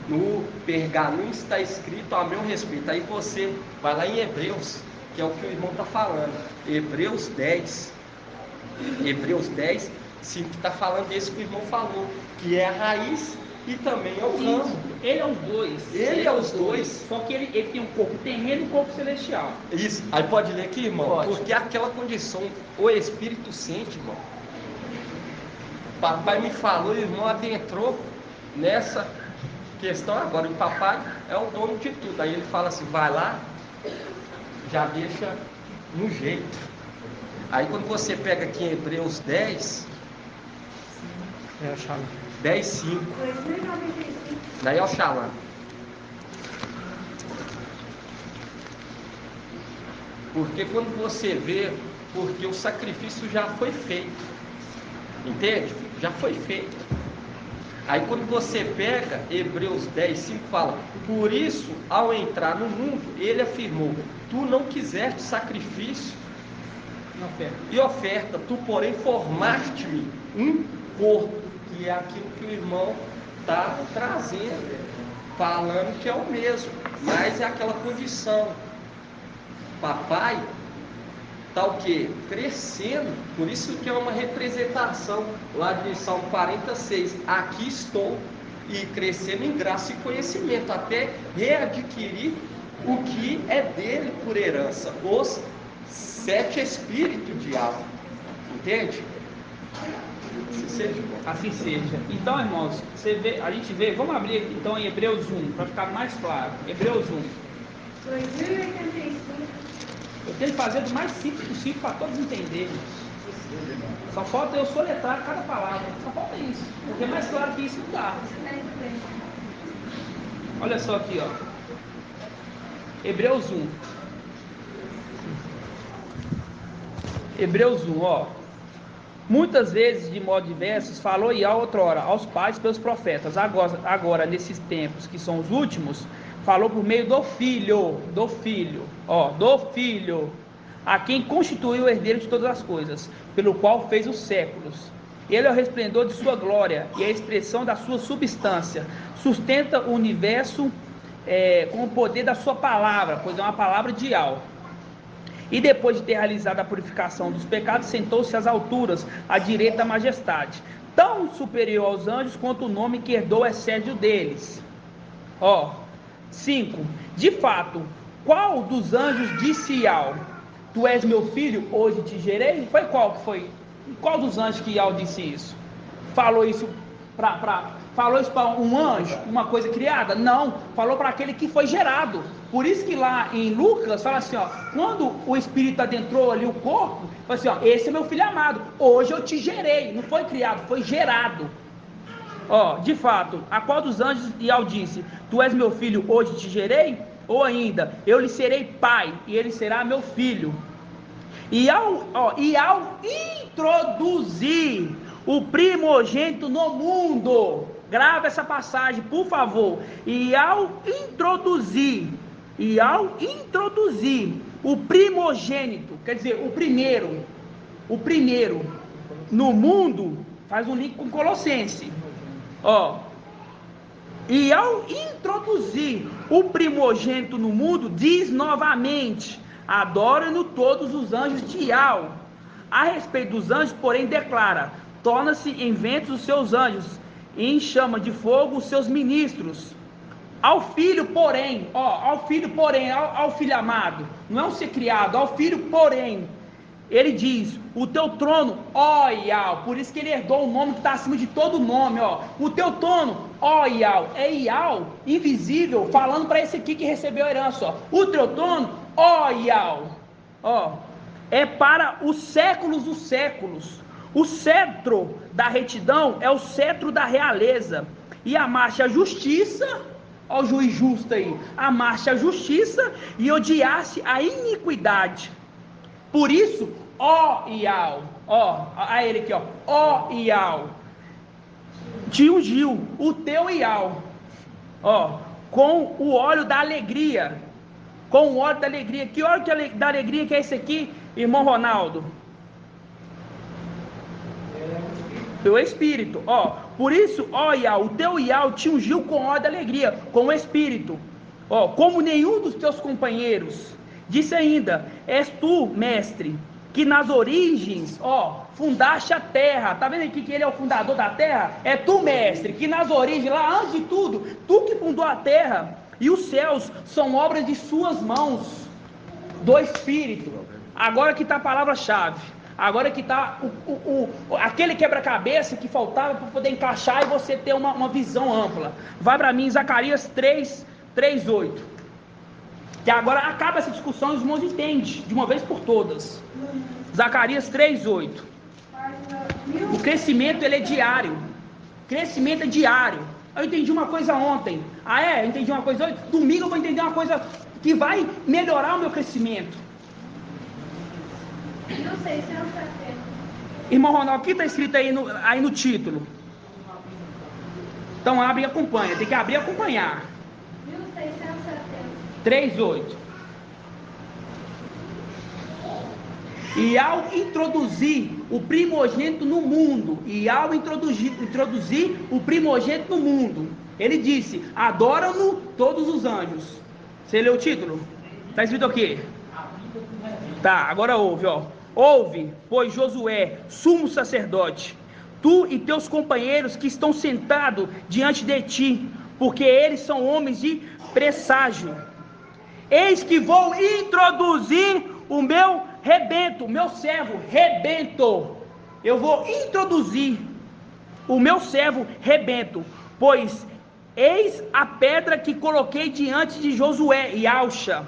Speaker 5: no pergaminho está escrito a meu respeito. Aí você vai lá em Hebreus, que é o que o irmão está falando, Hebreus 10, 5, que está falando desse que o irmão falou, que é a raiz e também é o ramo.
Speaker 1: Ele é os dois.
Speaker 5: Ele é os dois.
Speaker 1: Só que ele tem um corpo terreno e um corpo celestial.
Speaker 5: Isso. Aí pode ler aqui, irmão.
Speaker 1: Pode.
Speaker 5: Porque aquela condição, o Espírito sente, irmão. O papai me falou, o irmão adentrou nessa questão agora. O papai é o dono de tudo. Aí ele fala assim, vai lá, já deixa no jeito. Aí quando você pega aqui em Hebreus 10, 10, 5.
Speaker 2: 2095.
Speaker 5: Daí é o Shalom. Porque quando você vê, porque o sacrifício já foi feito, entende? Já foi feito. Aí quando você pega Hebreus 10:5 fala, por isso ao entrar no mundo, ele afirmou, tu não quiseste sacrifício e oferta, tu porém formaste-me um corpo, que é aquilo que o irmão está trazendo, falando que é o mesmo, mas é aquela condição. Papai está o quê? Crescendo, por isso que é uma representação lá de Salmo 46, aqui estou, e crescendo em graça e conhecimento, até readquirir o que é dele por herança, os 7 espíritos de alma, entende?
Speaker 1: Assim seja. Então, irmãos, a gente vê, vamos abrir aqui, então em Hebreus 1, para ficar mais claro. Hebreus 1.
Speaker 2: 2085.
Speaker 1: Eu tenho que fazer do mais simples possível para todos entenderem. Só falta eu soletrar cada palavra. Só falta isso. Porque mais claro que isso não dá. Olha só aqui, ó. Hebreus 1. Hebreus 1, ó. Muitas vezes, de modo diversos, falou e outrora aos pais pelos profetas. Agora, nesses tempos que são os últimos, falou por meio do Filho, a quem constituiu o herdeiro de todas as coisas, pelo qual fez os séculos. Ele é o resplendor de sua glória e a expressão da sua substância. Sustenta o universo com o poder da sua palavra, pois é uma palavra de alma. E depois de ter realizado a purificação dos pecados, sentou-se às alturas, à direita da majestade, tão superior aos anjos quanto o nome que herdou excede o deles. 5. De fato, qual dos anjos disse Iau, tu és meu filho, hoje te gerei? Qual dos anjos que Iau disse isso? Falou isso para um anjo, uma coisa criada? Não, falou para aquele que foi gerado. Por isso que lá em Lucas fala assim, ó, quando o Espírito adentrou ali o corpo, fala assim, ó, esse é meu filho amado, hoje eu te gerei. Não foi criado, foi gerado. De fato, a qual dos anjos Iau disse, tu és meu filho, hoje te gerei? Ou ainda, eu lhe serei pai, e ele será meu filho. E ao introduzir o primogênito no mundo, grava essa passagem, por favor. E ao introduzir o primogênito, quer dizer, o primeiro no mundo, faz um link com Colossenses. E ao introduzir o primogênito no mundo, diz novamente, adora-no todos os anjos de Iau. A respeito dos anjos, porém, declara, torna-se em ventos os seus anjos, e em chama de fogo os seus ministros. Ao filho, porém, ao filho amado, não é um ser criado, ao filho, porém, ele diz, o teu trono, Iau, por isso que ele herdou o nome que está acima de todo nome, o teu trono, Iau, é Iau, invisível, falando para esse aqui que recebeu a herança, o teu trono, Iau, é para os séculos dos séculos. O cetro da retidão é o cetro da realeza, e amarste a justiça, o juiz justo aí, amarste a justiça e odiasse a iniquidade. Por isso, Iau, a ele aqui, Iau, te ungiu, o teu Iau, com o óleo da alegria, que óleo da alegria que é esse aqui, irmão Ronaldo? O Espírito, por isso, Iau, o teu Iau te ungiu com óleo da alegria, com o Espírito, como nenhum dos teus companheiros. Disse ainda, és tu, mestre, que nas origens, fundaste a terra. Tá vendo aqui que ele é o fundador da terra? É tu, mestre, que nas origens, lá antes de tudo, tu que fundou a terra, e os céus são obras de suas mãos, do Espírito. Agora que está a palavra-chave. Agora que está aquele quebra-cabeça que faltava para poder encaixar e você ter uma visão ampla. Vai para mim, Zacarias 3:8. Que agora acaba essa discussão e os irmãos entendem de uma vez por todas. Zacarias 3:8. O crescimento ele é diário. Crescimento é diário. Eu entendi uma coisa ontem. Eu entendi uma coisa hoje. Domingo eu vou entender uma coisa que vai melhorar o meu crescimento.
Speaker 2: 1670.
Speaker 1: Irmão Ronaldo, o que está escrito aí no título? Então abre e acompanha. Tem que abrir e acompanhar.
Speaker 2: 1670.
Speaker 1: 3:8. E ao introduzir o primogênito no mundo, ele disse: adoram-no todos os anjos. Você leu o título? Está escrito o quê? Tá, agora ouve, ó. Ouve, pois Josué, sumo sacerdote, tu e teus companheiros que estão sentados diante de ti, porque eles são homens de presságio. Eis que vou introduzir o meu rebento, o meu servo rebento. Eu vou introduzir o meu servo rebento, pois eis a pedra que coloquei diante de Josué e Alxa.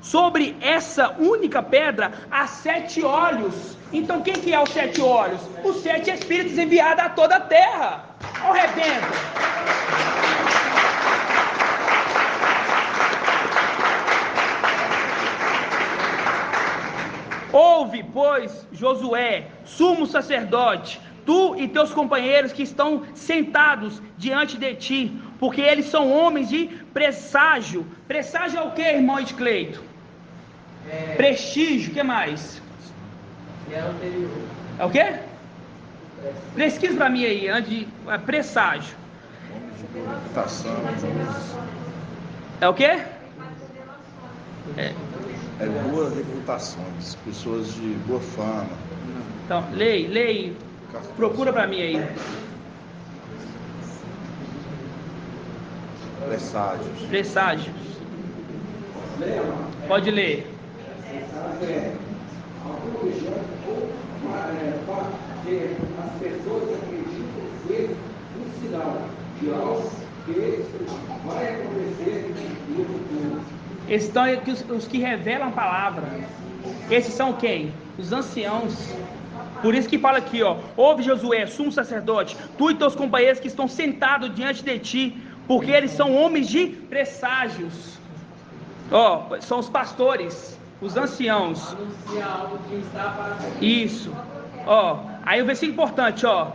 Speaker 1: Sobre essa única pedra há 7 olhos. Então quem que é os 7 olhos? Os 7 espíritos enviados a toda a terra. Olha o rebento. Ouve, pois, Josué, sumo sacerdote, tu e teus companheiros que estão sentados diante de ti, porque eles são homens de presságio. Presságio é o que, irmão Edcleito? Prestígio, o que mais? É o que? Pesquisa para mim aí, antes de... presságio. É o que?
Speaker 6: É boas reputações, pessoas de boa fama.
Speaker 1: Então, lei, procura para mim aí. Presságios. Pode ler.
Speaker 7: As pessoas acreditam ser um sinal de algo que vai acontecer no futuro.
Speaker 1: Estão os que revelam a palavra. Esses são quem? Os anciãos. Por isso que fala aqui, ó: ouve, Josué, sumo sacerdote, tu e teus companheiros que estão sentados diante de ti, porque eles são homens de presságios. Ó, são os pastores, os anciãos. Isso. Ó, aí o versículo importante, ó: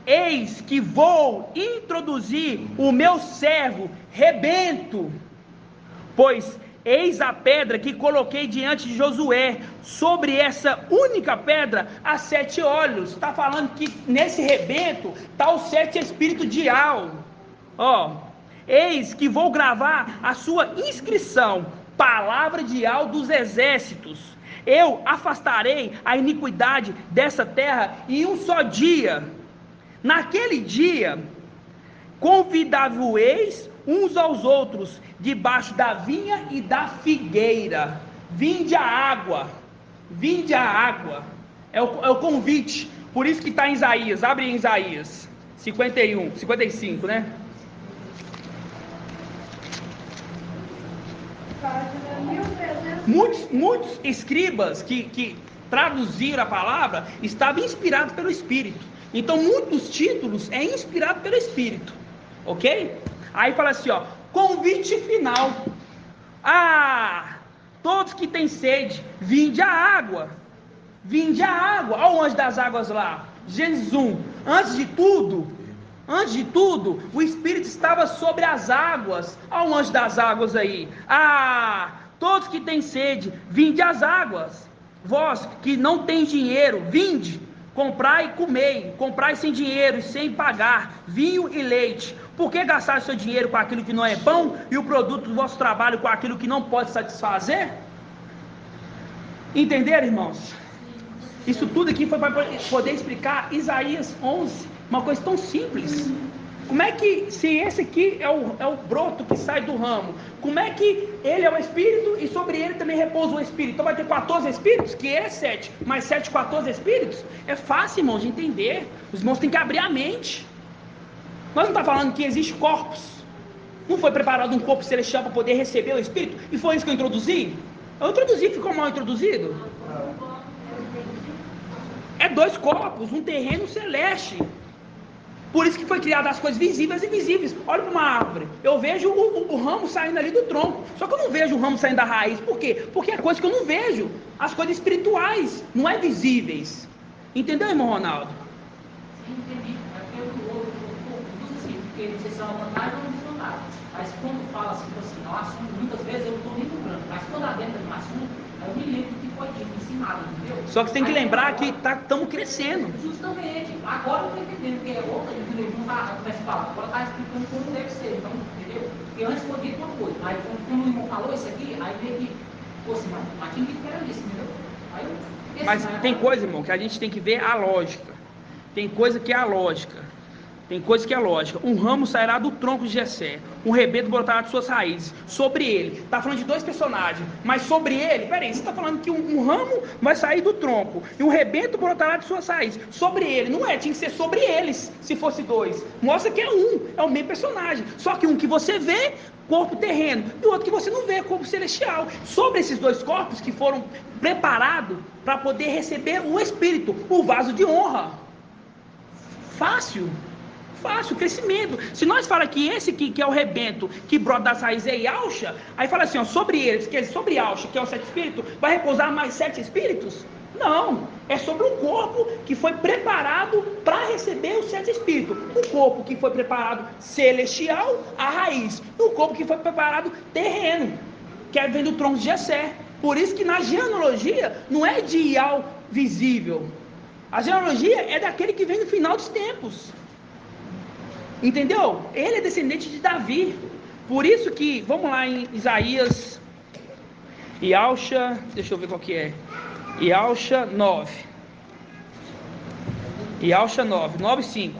Speaker 1: eis que vou introduzir o meu servo rebento, pois eis a pedra que coloquei diante de Josué. Sobre essa única pedra há 7 olhos. Está falando que nesse rebento está os 7 espíritos de Al. Ó, eis que vou gravar a sua inscrição, palavra de Al dos exércitos. Eu afastarei a iniquidade dessa terra em um só dia. Naquele dia convidar-vos-eis uns aos outros debaixo da vinha e da figueira. Vinde a água. Vinde a água. É o convite. Por isso que está em Isaías. Abre em Isaías 55, né? Muitos escribas que traduziram a palavra estavam inspirados pelo Espírito. Então muitos títulos é inspirado pelo Espírito. Ok? Aí fala assim, ó: convite final. Todos que têm sede, vinde a água. Vinde a água. Olha o anjo das águas lá. Gênesis 1. Antes de tudo, o Espírito estava sobre as águas. Olha o anjo das águas aí. Todos que têm sede, vinde às águas. Vós que não tens dinheiro, vinde, comprai e comei. Comprai sem dinheiro e sem pagar vinho e leite. Por que gastar o seu dinheiro com aquilo que não é pão e o produto do vosso trabalho com aquilo que não pode satisfazer? Entenderam, irmãos? Isso tudo aqui foi para poder explicar Isaías 11, uma coisa tão simples. Como é que, se esse aqui é o broto que sai do ramo, como é que ele é o Espírito e sobre ele também repousa o Espírito? Então vai ter 14 Espíritos, que é 7, mais 7, 14 Espíritos? É fácil, irmãos, de entender. Os irmãos têm que abrir a mente. Nós não estamos falando que existe corpos. Não foi preparado um corpo celestial para poder receber o Espírito? E foi isso que eu introduzi? Eu introduzi, ficou mal introduzido? É 2 corpos, um terreno celeste. Por isso que foi criada as coisas visíveis e invisíveis. Olha para uma árvore, eu vejo o ramo saindo ali do tronco, só que eu não vejo o ramo saindo da raiz. Por quê? Porque é coisa que eu não vejo, as coisas espirituais, não é visíveis. Entendeu, irmão Ronaldo?
Speaker 3: Sim, entendi. É porque eu uso assim, porque não sei se é uma vantagem ou uma desvantagem. Mas quando fala assim, no assunto, muitas vezes eu estou lembrando. Mas quando adentra no assunto, eu me lembro do que foi dito, ensinado, entendeu?
Speaker 1: Só que você tem que lembrar que estamos crescendo.
Speaker 3: Justamente. Agora eu estou entendendo, porque é outra, entendeu? Não está, como é que fala? Agora está explicando como deve ser, então, entendeu? Porque antes foi dito uma coisa, aí quando o irmão falou isso aqui, aí veio que, pô, assim, mas tinha dito que era isso, entendeu? Aí eu fiquei
Speaker 1: Mas
Speaker 3: assim,
Speaker 1: tem coisa, irmão, que a gente tem que ver a lógica. Tem coisa que é a lógica. Tem coisa que é lógica. Um ramo sairá do tronco de Jessé, um rebento brotará de suas raízes. Sobre ele, está falando de dois personagens, mas sobre ele, peraí, você está falando que um ramo vai sair do tronco e um rebento brotará de suas raízes. Sobre ele, não é, tinha que ser sobre eles, se fosse dois. Mostra que é o mesmo personagem. Só que um que você vê, corpo terreno, e o outro que você não vê, corpo celestial. Sobre esses dois corpos que foram preparados para poder receber o Espírito, o vaso de honra. Fácil, crescimento. Se nós falamos que esse que é o rebento, que brota das raízes é Yahusha, aí fala assim, ó, sobre eles, que é sobre Yahusha, que é o 7 espíritos, vai repousar mais 7 espíritos? Não, é sobre um corpo que foi preparado para receber os 7 espíritos. O corpo que foi preparado celestial, a raiz. E o corpo que foi preparado terreno, que vem do tronco de Jessé. Por isso que na genealogia não é de Ial visível. A genealogia é daquele que vem no final dos tempos. Entendeu? Ele é descendente de Davi. Por isso que, vamos lá em Isaías, Yahusha, deixa eu ver qual que é. Yahusha 9. Yahusha 9, 9:5.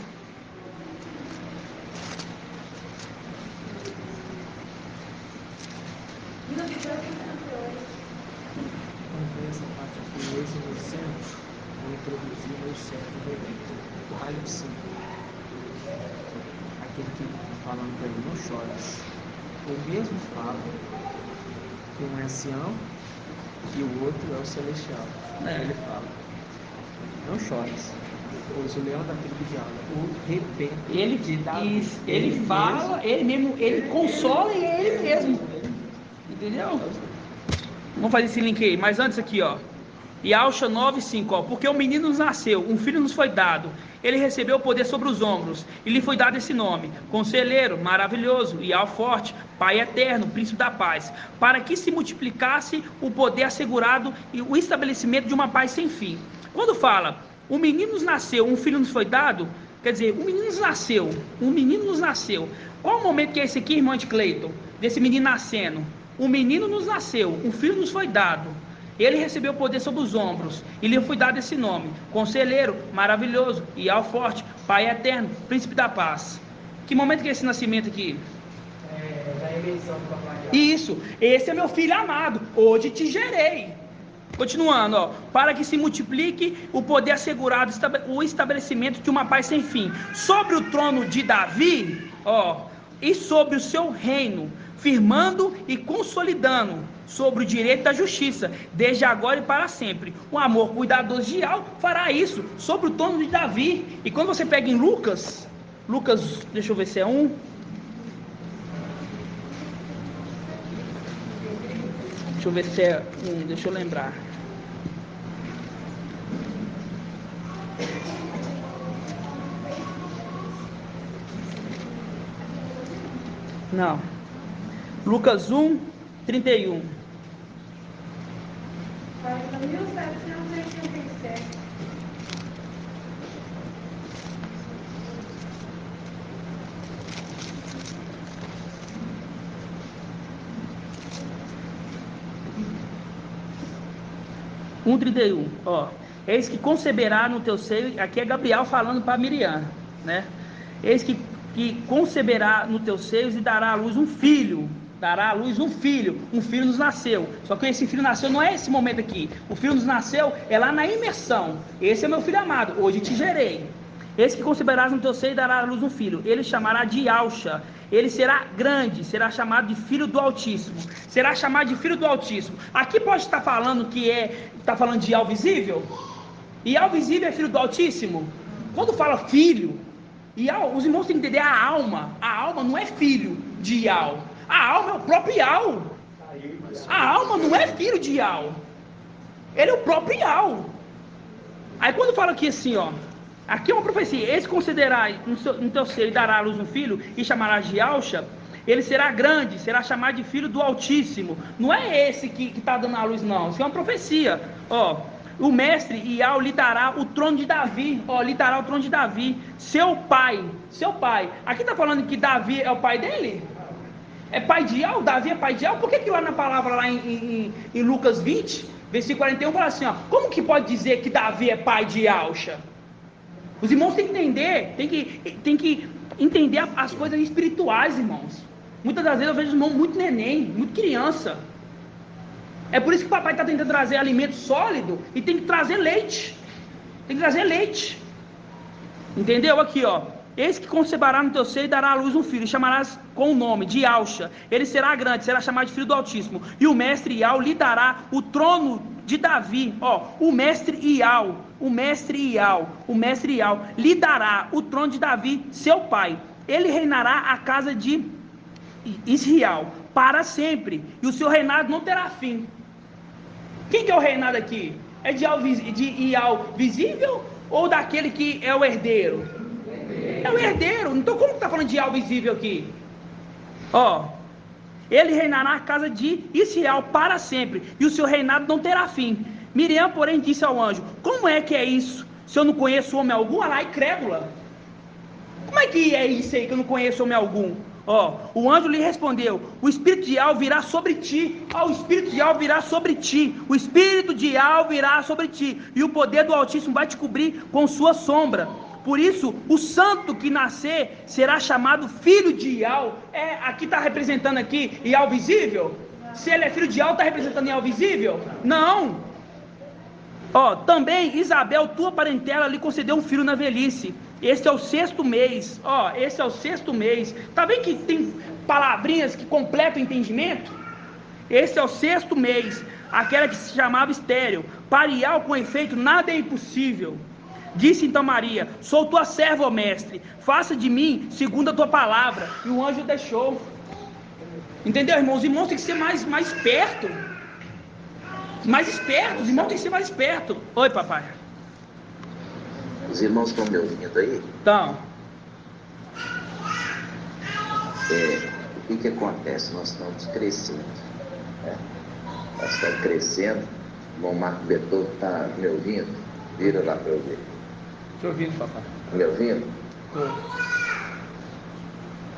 Speaker 8: Essa parte aqui, esse no centro, vou introduzir meu centro do raio de cima. Aquele que falando para ele, não chores. O mesmo fala que um é ancião e o outro é o celestial. Ele fala, não chores, pois o leão da tribo de Judá, o rebento de Davi.
Speaker 1: Ele fala, ele mesmo, ele consola e é ele mesmo. Entendeu? Vamos fazer esse link aí, mas antes aqui, ó. Yahusha 9:5, ó. Porque o menino nos nasceu, um filho nos foi dado. Ele recebeu o poder sobre os ombros, e lhe foi dado esse nome: Conselheiro, Maravilhoso, Yahweh Forte, Pai Eterno, Príncipe da Paz, para que se multiplicasse o poder assegurado e o estabelecimento de uma paz sem fim. Quando fala, o menino nos nasceu, um filho nos foi dado, quer dizer, um menino nos nasceu. Qual o momento que é esse aqui, irmão de Cleiton? Desse menino nascendo. Um menino nos nasceu, um filho nos foi dado. Ele recebeu o poder sobre os ombros, e lhe foi dado esse nome: Conselheiro, Maravilhoso, Yahweh Forte, Pai Eterno, Príncipe da Paz. Que momento que é esse nascimento aqui?
Speaker 8: Da eleição do papai.
Speaker 1: Isso, esse é meu filho amado, hoje te gerei. Continuando, ó, para que se multiplique o poder assegurado, o estabelecimento de uma paz sem fim, sobre o trono de Davi, ó, e sobre o seu reino, firmando e consolidando sobre o direito da justiça, desde agora e para sempre. O amor cuidadoso de Yahweh fará isso sobre o trono de Davi. E quando você pega em Lucas, deixa eu ver se é 1. Deixa eu ver se é 1, deixa eu lembrar. Não. Lucas 1:31.
Speaker 2: Página 1787.
Speaker 1: Ó, eis que conceberá no teu seio, aqui é Gabriel falando para Miriam, né? Eis que conceberá no teu seio e dará à luz um filho. Um filho nos nasceu. Só que esse filho nasceu não é esse momento aqui. O filho nos nasceu é lá na imersão. Esse é meu filho amado, hoje te gerei. Esse que conceberás no teu seio e dará à luz um filho. Ele chamará de Yahusha. Ele será grande, será chamado de Filho do Altíssimo. Será chamado de Filho do Altíssimo. Aqui pode estar falando está falando de Yahweh visível? E Yahweh visível é Filho do Altíssimo? Quando fala filho, Ial, os irmãos têm que entender a alma não é filho de Ial, a alma é o próprio Ial, a alma não é filho de Ial, ele é o próprio Ial. Aí quando fala aqui assim, ó, aqui é uma profecia, esse considerará no teu seio e dará à luz um filho e chamará de Yahusha, ele será grande, será chamado de filho do Altíssimo. Não é esse que está dando a luz, não, isso é uma profecia, ó. O mestre Ial lhe dará o trono de Davi, ó, lhe dará o trono de Davi, seu pai, aqui está falando que Davi é o pai dele? É pai de Ial? Davi é pai de Ial? Por que lá na palavra, lá em Lucas 20, versículo 41, fala assim, ó, como que pode dizer que Davi é pai de Yahusha? Os irmãos têm que entender, tem que entender as coisas espirituais, irmãos. Muitas das vezes eu vejo os irmãos muito neném, muito criança. É por isso que o papai está tentando trazer alimento sólido e tem que trazer leite. Entendeu? Aqui, ó. Eis que conceberá no teu seio e dará à luz um filho, e chamarás com o nome de Yahusha. Ele será grande, será chamado de filho do Altíssimo. E o mestre Ial lhe dará o trono de Davi. Ó, o mestre Ial lhe dará o trono de Davi, seu pai. Ele reinará a casa de Israel para sempre, e o seu reinado não terá fim. Quem que é o reinado aqui? É de Ial visível ou daquele que é o herdeiro? É o herdeiro. Então como que está falando de Ial visível aqui? Ó, ele reinará a casa de Israel para sempre, e o seu reinado não terá fim. Miriam, porém, disse ao anjo: como é que é isso? Se eu não conheço homem algum? Olha lá, incrédula. Como é que é isso aí que eu não conheço homem algum? Ó, o anjo lhe respondeu: o espírito de Ial virá sobre ti. Ó, o espírito de Ial virá sobre ti. O espírito de Ial virá sobre ti, e o poder do Altíssimo vai te cobrir com sua sombra. Por isso, o santo que nascer será chamado filho de Ial. Aqui está representando aqui Ial visível? Se ele é filho de Ial, está representando Ial visível? Não. Ó, também Isabel, tua parentela, lhe concedeu um filho na velhice. Este é o 6º mês. Ó, esse é o 6º mês. Tá vendo que tem palavrinhas que completam o entendimento? Esse é o 6º mês. Aquela que se chamava estéril. Para Ial, com efeito, nada é impossível. Disse então Maria: sou tua serva, ó mestre, faça de mim segundo a tua palavra. E o anjo deixou. Entendeu, irmãos? Os irmãos têm que ser mais perto. Mais espertos, os irmãos têm que ser mais espertos. Oi, papai.
Speaker 9: Os irmãos estão me ouvindo aí?
Speaker 1: Então.
Speaker 9: O que acontece? Nós estamos crescendo, né? Nós estamos crescendo. O irmão Marco Beto está me ouvindo? Vira lá para eu ver.
Speaker 1: Estou ouvindo, papai.
Speaker 9: Me ouvindo?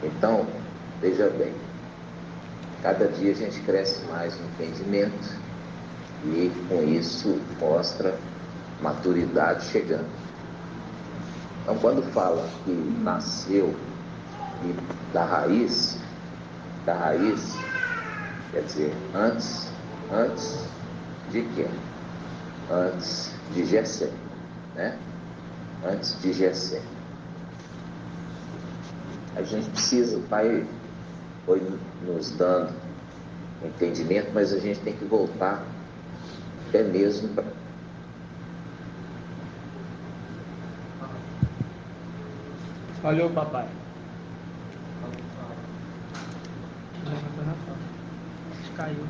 Speaker 9: Então, veja bem. Cada dia a gente cresce mais no entendimento e com isso mostra maturidade chegando. Então, quando fala que nasceu da raiz, quer dizer, antes de quê? Antes de Jessé, né? Antes de Jessé. A gente precisa, o Pai foi nos dando entendimento, mas a gente tem que voltar até mesmo para...
Speaker 1: Falhou, papai. Caiu.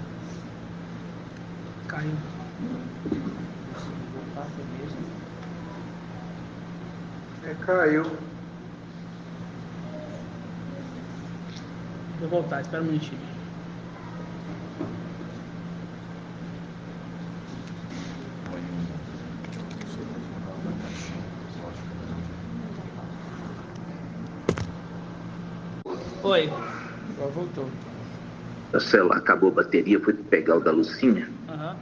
Speaker 4: Caiu.
Speaker 1: Vou voltar, espera um minutinho. Oi.
Speaker 8: Agora voltou.
Speaker 9: O celular acabou a bateria, fui pegar o da Lucinha.
Speaker 1: Uhum.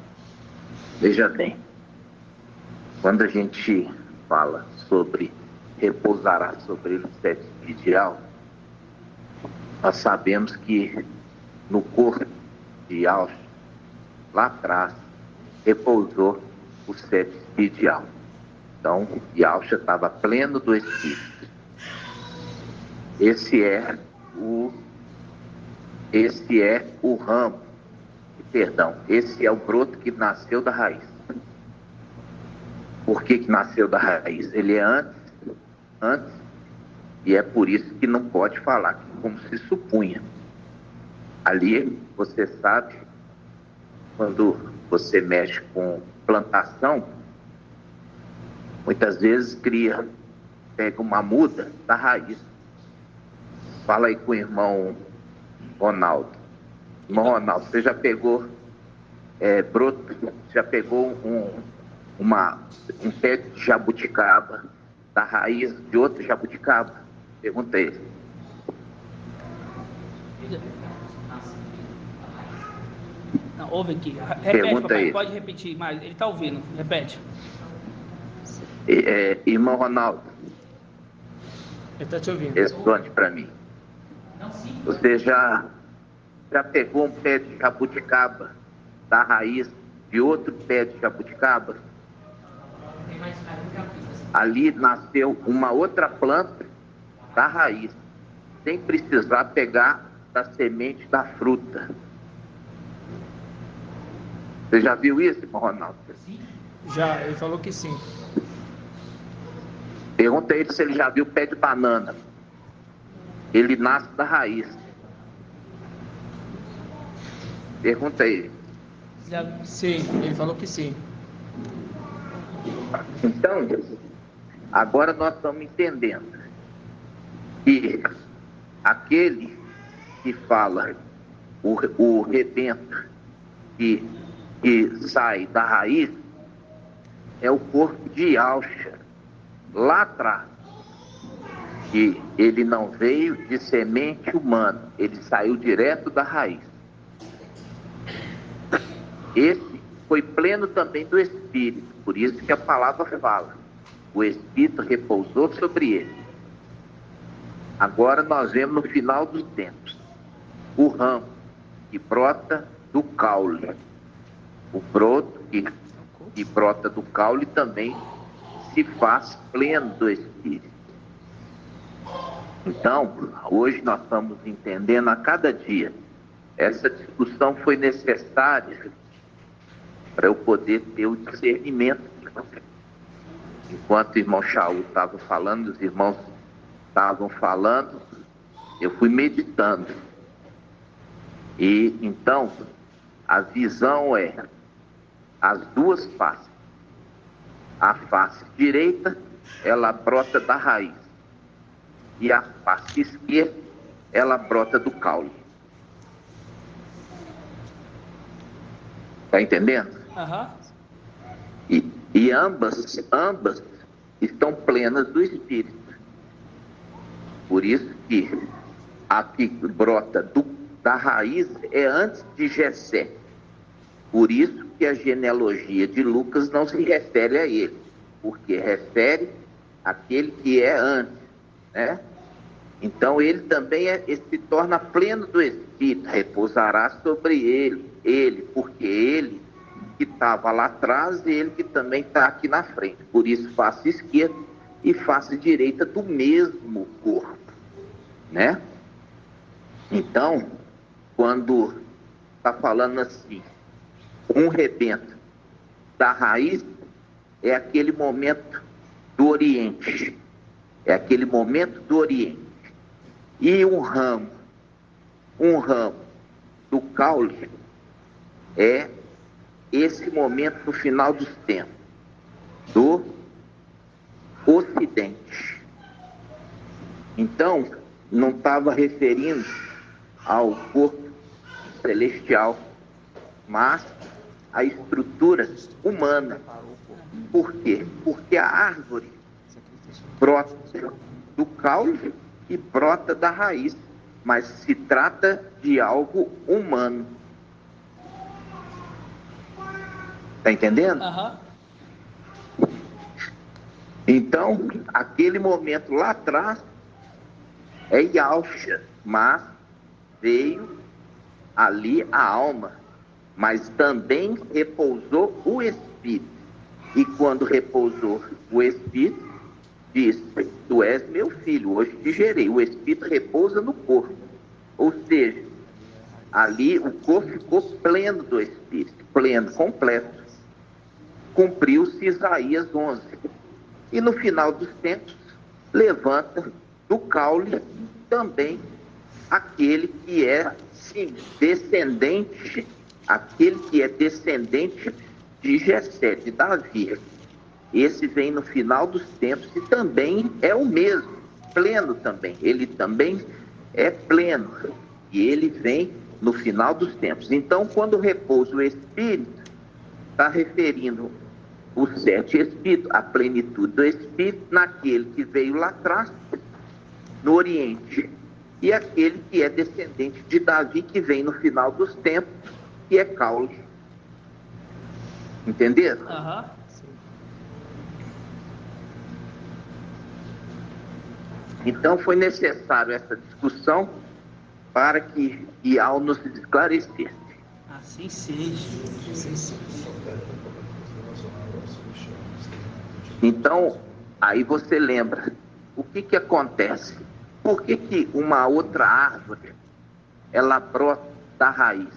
Speaker 9: Veja bem, quando a gente fala sobre repousará sobre ele o 7 espiritual, nós sabemos que no corpo de Yahusha, lá atrás, repousou o 7 espiritual. Então, Yahusha estava pleno do Espírito. Esse é o ramo, esse é o broto que nasceu da raiz. Por que nasceu da raiz? Ele é antes E é por isso que não pode falar como se supunha. Ali, você sabe, quando você mexe com plantação, muitas vezes pega uma muda da raiz. Fala aí com o irmão Ronaldo. Irmão Ronaldo, você já pegou broto, já pegou um pé de jabuticaba da raiz de outro jabuticaba? Pergunta a ele.
Speaker 1: Não, ouve aqui. Repete,
Speaker 9: Pergunta
Speaker 1: papai,
Speaker 9: aí.
Speaker 1: pode repetir mais. Ele está ouvindo. Repete.
Speaker 9: Irmão Ronaldo,
Speaker 8: Ele está te ouvindo.
Speaker 9: responde para mim. Você já pegou um pé de jabuticaba da raiz de outro pé de jabuticaba? Ali nasceu uma outra planta da raiz, sem precisar pegar da semente da fruta. Você já viu isso, irmão Ronaldo?
Speaker 8: Já, ele falou que sim.
Speaker 9: Pergunta a ele se ele já viu pé de banana. Ele nasce da raiz. Pergunta a ele.
Speaker 8: Sim, ele falou que sim.
Speaker 9: Então, agora nós estamos entendendo que aquele que fala, o rebento que sai da raiz, é o corpo de Yahshua, lá atrás. Que ele não veio de semente humana, ele saiu direto da raiz. Esse foi pleno também do Espírito, por isso que a palavra fala, o Espírito repousou sobre ele. Agora nós vemos no final dos tempos, o ramo que brota do caule. O broto que brota do caule também se faz pleno do Espírito. Então, hoje nós estamos entendendo a cada dia. Essa discussão foi necessária para eu poder ter o discernimento. Enquanto o irmão Shaul estava falando, os irmãos estavam falando, eu fui meditando. E então, a visão é as duas faces. A face direita, ela brota da raiz. E a face esquerda, ela brota do caule. Está entendendo?
Speaker 1: Uhum.
Speaker 9: E ambas estão plenas do Espírito. Por isso que a que brota da raiz é antes de Jessé. Por isso que a genealogia de Lucas não se refere a ele, porque refere àquele que é antes, né? Então ele também se torna pleno do Espírito, repousará sobre ele, porque ele que estava lá atrás e ele que também está aqui na frente. Por isso face esquerda e face direita do mesmo corpo, né? Então, quando está falando assim, um rebento da raiz, é aquele momento do Oriente. É aquele momento do Oriente. E um ramo do caule é esse momento no final dos tempos, do Ocidente. Então, não estava referindo ao corpo celestial, mas à estrutura humana. Por quê? Porque a árvore brota do caule e brota da raiz, mas se trata de algo humano. Está entendendo?
Speaker 1: Uhum.
Speaker 9: Então, aquele momento lá atrás é Yahshua, mas veio ali a alma, mas também repousou o Espírito. E quando repousou o Espírito, disse: tu és meu filho, hoje te gerei. O Espírito repousa no corpo. Ou seja, ali o corpo ficou pleno do Espírito, pleno, completo. Cumpriu-se Isaías 11. E no final dos tempos, levanta do caule, também aquele que é descendente, de Jessé, de Davi. Esse vem no final dos tempos e também é o mesmo, pleno também. Ele também é pleno e ele vem no final dos tempos. Então, quando repousa o Espírito, está referindo os 7 Espíritos, a plenitude do Espírito, naquele que veio lá atrás, no Oriente, e aquele que é descendente de Davi, que vem no final dos tempos, que é caule. Entenderam?
Speaker 1: Aham.
Speaker 9: Então foi necessário essa discussão para que Ial nos esclarecesse.
Speaker 1: Assim seja. Assim seja.
Speaker 9: Então, aí você lembra, o que acontece? Por que uma outra árvore, ela brota da raiz?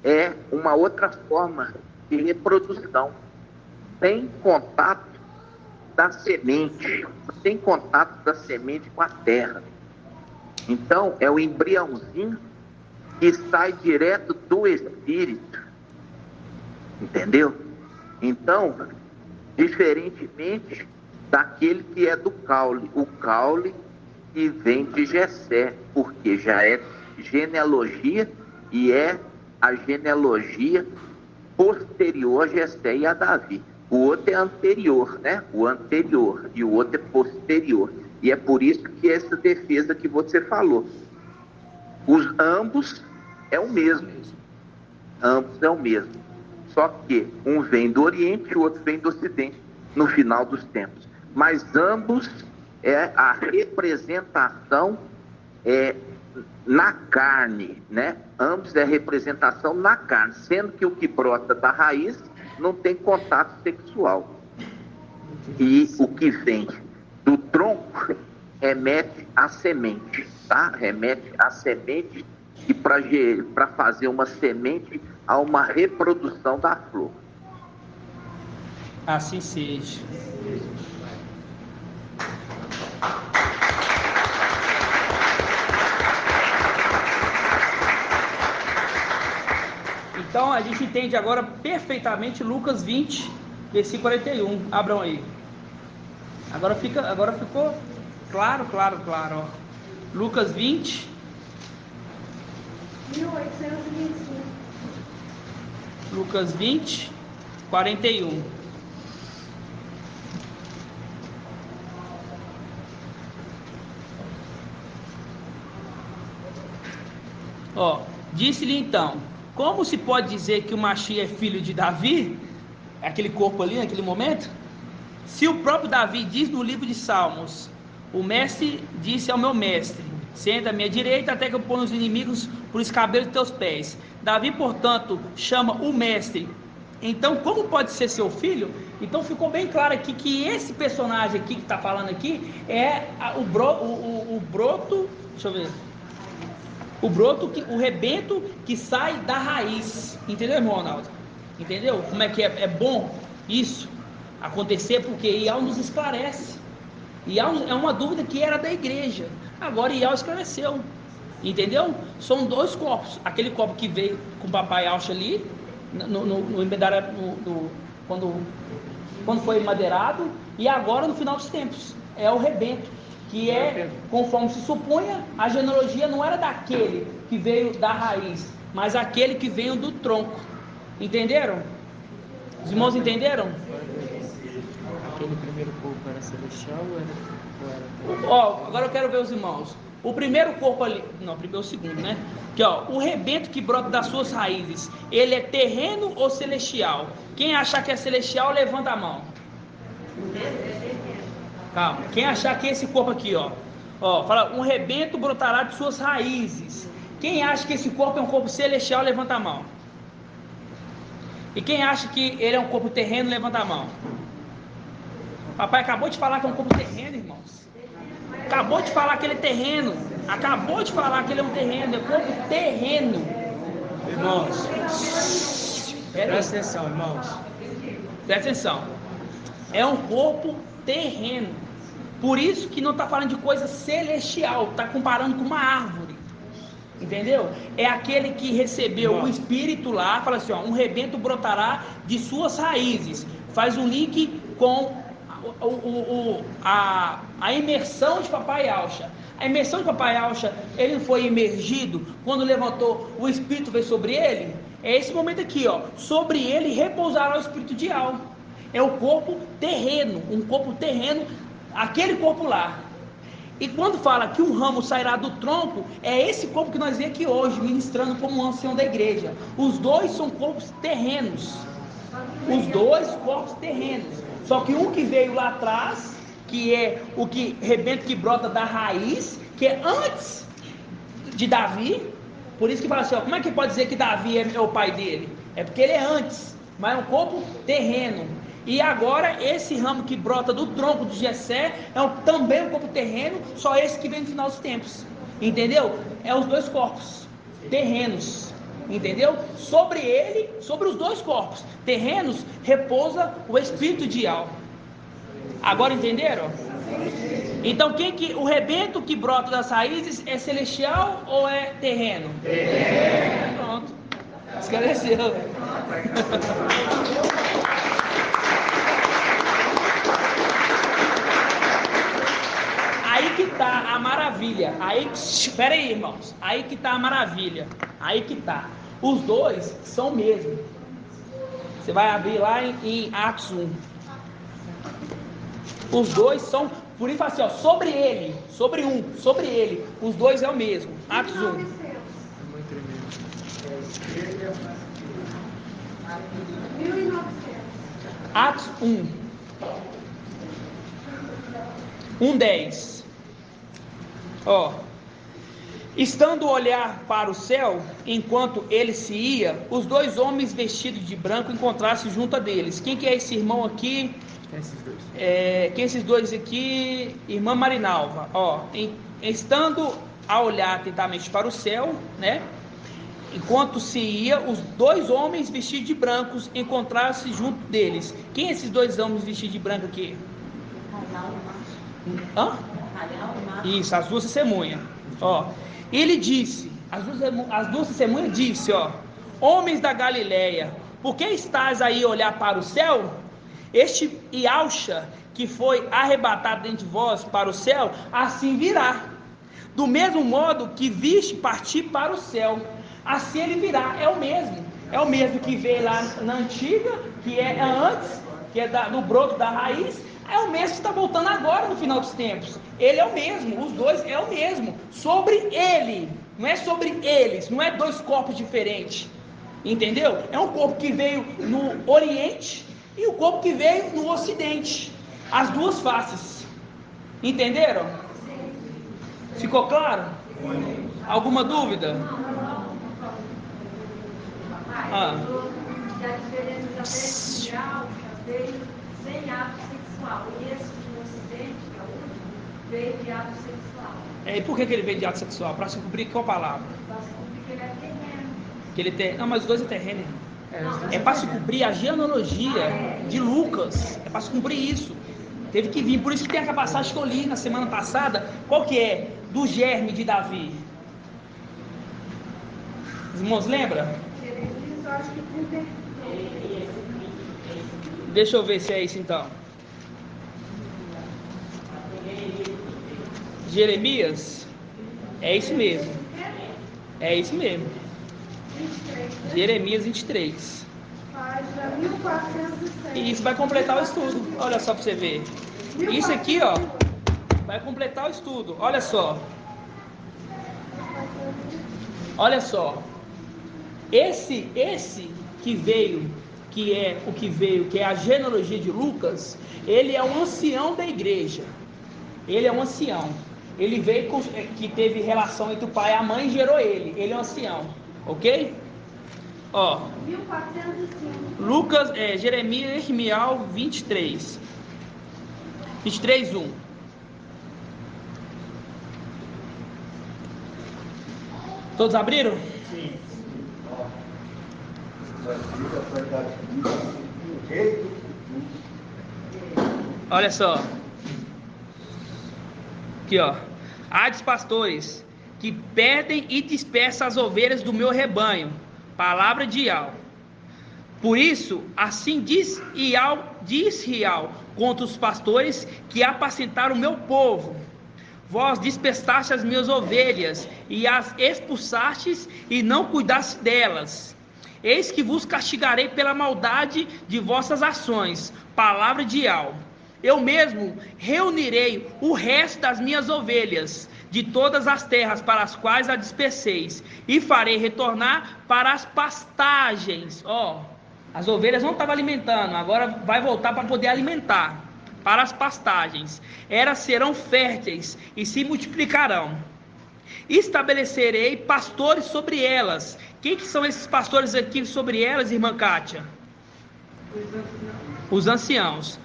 Speaker 9: É uma outra forma de reprodução, sem contato da semente, sem contato da semente com a terra. Então, é o embriãozinho que sai direto do Espírito. Entendeu? Então, diferentemente daquele que é do caule. O caule que vem de Jessé, porque já é genealogia e é a genealogia posterior a Jessé e a Davi. O outro é anterior, né? O anterior, e o outro é posterior. E é por isso que essa defesa que você falou. Ambos é o mesmo. Ambos é o mesmo. Só que um vem do Oriente e o outro vem do Ocidente, no final dos tempos. Mas ambos é a representação na carne, né? Ambos é representação na carne, sendo que o que brota da raiz não tem contato sexual. E o que vem do tronco remete à semente, tá? Remete à semente e para fazer uma semente há uma reprodução da flor.
Speaker 1: Assim seja. Então a gente entende agora perfeitamente Lucas 20, versículo 41. Abram aí. Agora ficou claro. Ó. Lucas 20.
Speaker 2: 1825.
Speaker 1: Lucas 20, 41. Ó, disse-lhe então: como se pode dizer que o Machia é filho de Davi? Aquele corpo ali, naquele momento? Se o próprio Davi diz no livro de Salmos: o mestre disse ao meu mestre: senta à minha direita até que eu ponha os inimigos por escabelo de teus pés. Davi, portanto, chama o mestre. Então, como pode ser seu filho? Então ficou bem claro aqui que esse personagem aqui que está falando aqui é o broto, deixa eu ver, o rebento que sai da raiz. Entendeu, irmão Ronaldo? Entendeu? Como é que é bom isso acontecer? Porque Ial nos esclarece. Ial é uma dúvida que era da igreja. Agora Ial esclareceu. Entendeu? São dois corpos. Aquele corpo que veio com o papai Alcha ali, quando foi madeirado, e agora no final dos tempos. É o rebento, que é, conforme se supunha, a genealogia não era daquele que veio da raiz, mas aquele que veio do tronco. Entenderam? Os irmãos entenderam?
Speaker 8: Aquele primeiro corpo era celestial ou era...
Speaker 1: Ó, agora eu quero ver os irmãos. O primeiro corpo ali, não, primeiro o segundo, né? Que ó, o rebento que brota das suas raízes, ele é terreno ou celestial? Quem achar que é celestial, levanta a mão. Calma. Quem achar que esse corpo aqui, ó, fala, um rebento brotará de suas raízes. Quem acha que esse corpo é um corpo celestial, levanta a mão. E quem acha que ele é um corpo terreno, levanta a mão. Papai acabou de falar que é um corpo terreno, irmãos. Acabou de falar que ele é terreno. Acabou de falar que ele é um terreno. É corpo terreno.
Speaker 8: Irmãos, presta atenção, irmãos.
Speaker 1: Presta atenção. É um corpo terreno. Por isso que não está falando de coisa celestial, está comparando com uma árvore. Entendeu? É aquele que recebeu o Espírito lá, fala assim, ó, um rebento brotará de suas raízes. Faz um link com a imersão de Papai Alcha. A imersão de Papai Alcha, ele não foi imergido quando levantou, o Espírito veio sobre ele? É esse momento aqui, ó. Sobre ele repousará o Espírito de alma. É o corpo terreno, um corpo terreno, aquele corpo lá. E quando fala que um ramo sairá do tronco, é esse corpo que nós vemos aqui hoje, ministrando como um ancião da igreja. Os dois são corpos terrenos. Os dois corpos terrenos. Só que um que veio lá atrás, que é o que rebento que brota da raiz, que é antes de Davi. Por isso que fala assim, ó, como é que pode dizer que Davi é o pai dele? É porque ele é antes, mas é um corpo terreno. E agora esse ramo que brota do tronco de Jessé também um corpo terreno, só esse que vem no final dos tempos. Entendeu? É os dois corpos terrenos. Entendeu? Sobre ele, sobre os dois corpos terrenos, repousa o espírito de alma. Agora entenderam? Então o rebento que brota das raízes é celestial ou é terreno? Terreno. Pronto. Esclareceu. Aí que está a maravilha. Espera aí, irmãos. Aí que está a maravilha. Aí que está. Os dois são o mesmo. Você vai abrir lá em Atos 1. Os dois são. Por isso fala assim, ó, sobre ele. Os dois é o mesmo. Atos 1. Atos 1. 1:10. Ó, estando a olhar para o céu, enquanto ele se ia, os dois homens vestidos de branco encontraram-se junto a deles. Quem que é esse irmão aqui? Quem esses dois aqui? Irmã Marinalva. Ó, estando a olhar atentamente para o céu, né? Enquanto se ia, os dois homens vestidos de brancos encontraram-se junto deles. Quem é esses dois homens vestidos de branco aqui? Hã? Isso, as duas testemunhas. Ó, ele disse, as duas testemunhas disse, ó, homens da Galileia, por que estás aí a olhar para o céu? Este Ialcha que foi arrebatado dentre vós para o céu, assim virá. Do mesmo modo que viste partir para o céu, assim ele virá. É o mesmo que veio lá na antiga, que é antes, que é do broto da raiz. É o mesmo que está voltando agora no final dos tempos. Ele é o mesmo, os dois é o mesmo. Sobre ele, não é sobre eles, não é dois corpos diferentes. Entendeu? É um corpo que veio no Oriente e o corpo que veio no Ocidente. As duas faces. Entenderam? Ficou claro? Alguma dúvida?
Speaker 2: A diferença da celestial veio sem ato sexual. E esse do Ocidente, que é o último, veio de ato sexual.
Speaker 1: E por que ele veio de ato sexual? Para se cumprir qual palavra?
Speaker 2: Para se cumprir que ele é terreno.
Speaker 1: Que ele tem. Não, mas os dois é terreno. É para se cumprir a genealogia de Lucas. É para se cumprir isso. Teve que vir. Por isso que tem aquela passagem que eu li na semana passada. Qual que é? Do germe de Davi. Os irmãos lembram?
Speaker 2: Eu acho que 30.
Speaker 1: Deixa eu ver se é isso então. Jeremias? É isso mesmo. É isso mesmo. Jeremias 23.
Speaker 2: Página 1406.
Speaker 1: E isso vai completar o estudo. Olha só para você ver. Isso aqui, ó, vai completar o estudo. Olha só. Olha só. Esse que veio, que é o que veio, que é a genealogia de Lucas, ele é um ancião da igreja. Ele é um ancião. Ele veio que teve relação entre o pai e a mãe e gerou ele. Ele é um ancião. Ok? Ó.
Speaker 2: 1405.
Speaker 1: Lucas, Jeremias 23. 23:1. Todos abriram?
Speaker 4: Sim.
Speaker 1: Olha só. Aqui, ó. Há dos pastores que perdem e dispersam as ovelhas do meu rebanho. Palavra de Yahweh. Por isso, assim diz Yahweh contra os pastores que apacentaram o meu povo. Vós dispersaste as minhas ovelhas e as expulsastes e não cuidaste delas. Eis que vos castigarei pela maldade de vossas ações. Palavra de Yahweh. Eu mesmo reunirei o resto das minhas ovelhas de todas as terras para as quais a disperseis, e farei retornar para as pastagens. Ó, as ovelhas não estavam alimentando, agora vai voltar para poder alimentar. Para as pastagens. Elas serão férteis e se multiplicarão. Estabelecerei pastores sobre elas. Quem que são esses pastores aqui sobre elas, irmã Kátia? Os anciãos.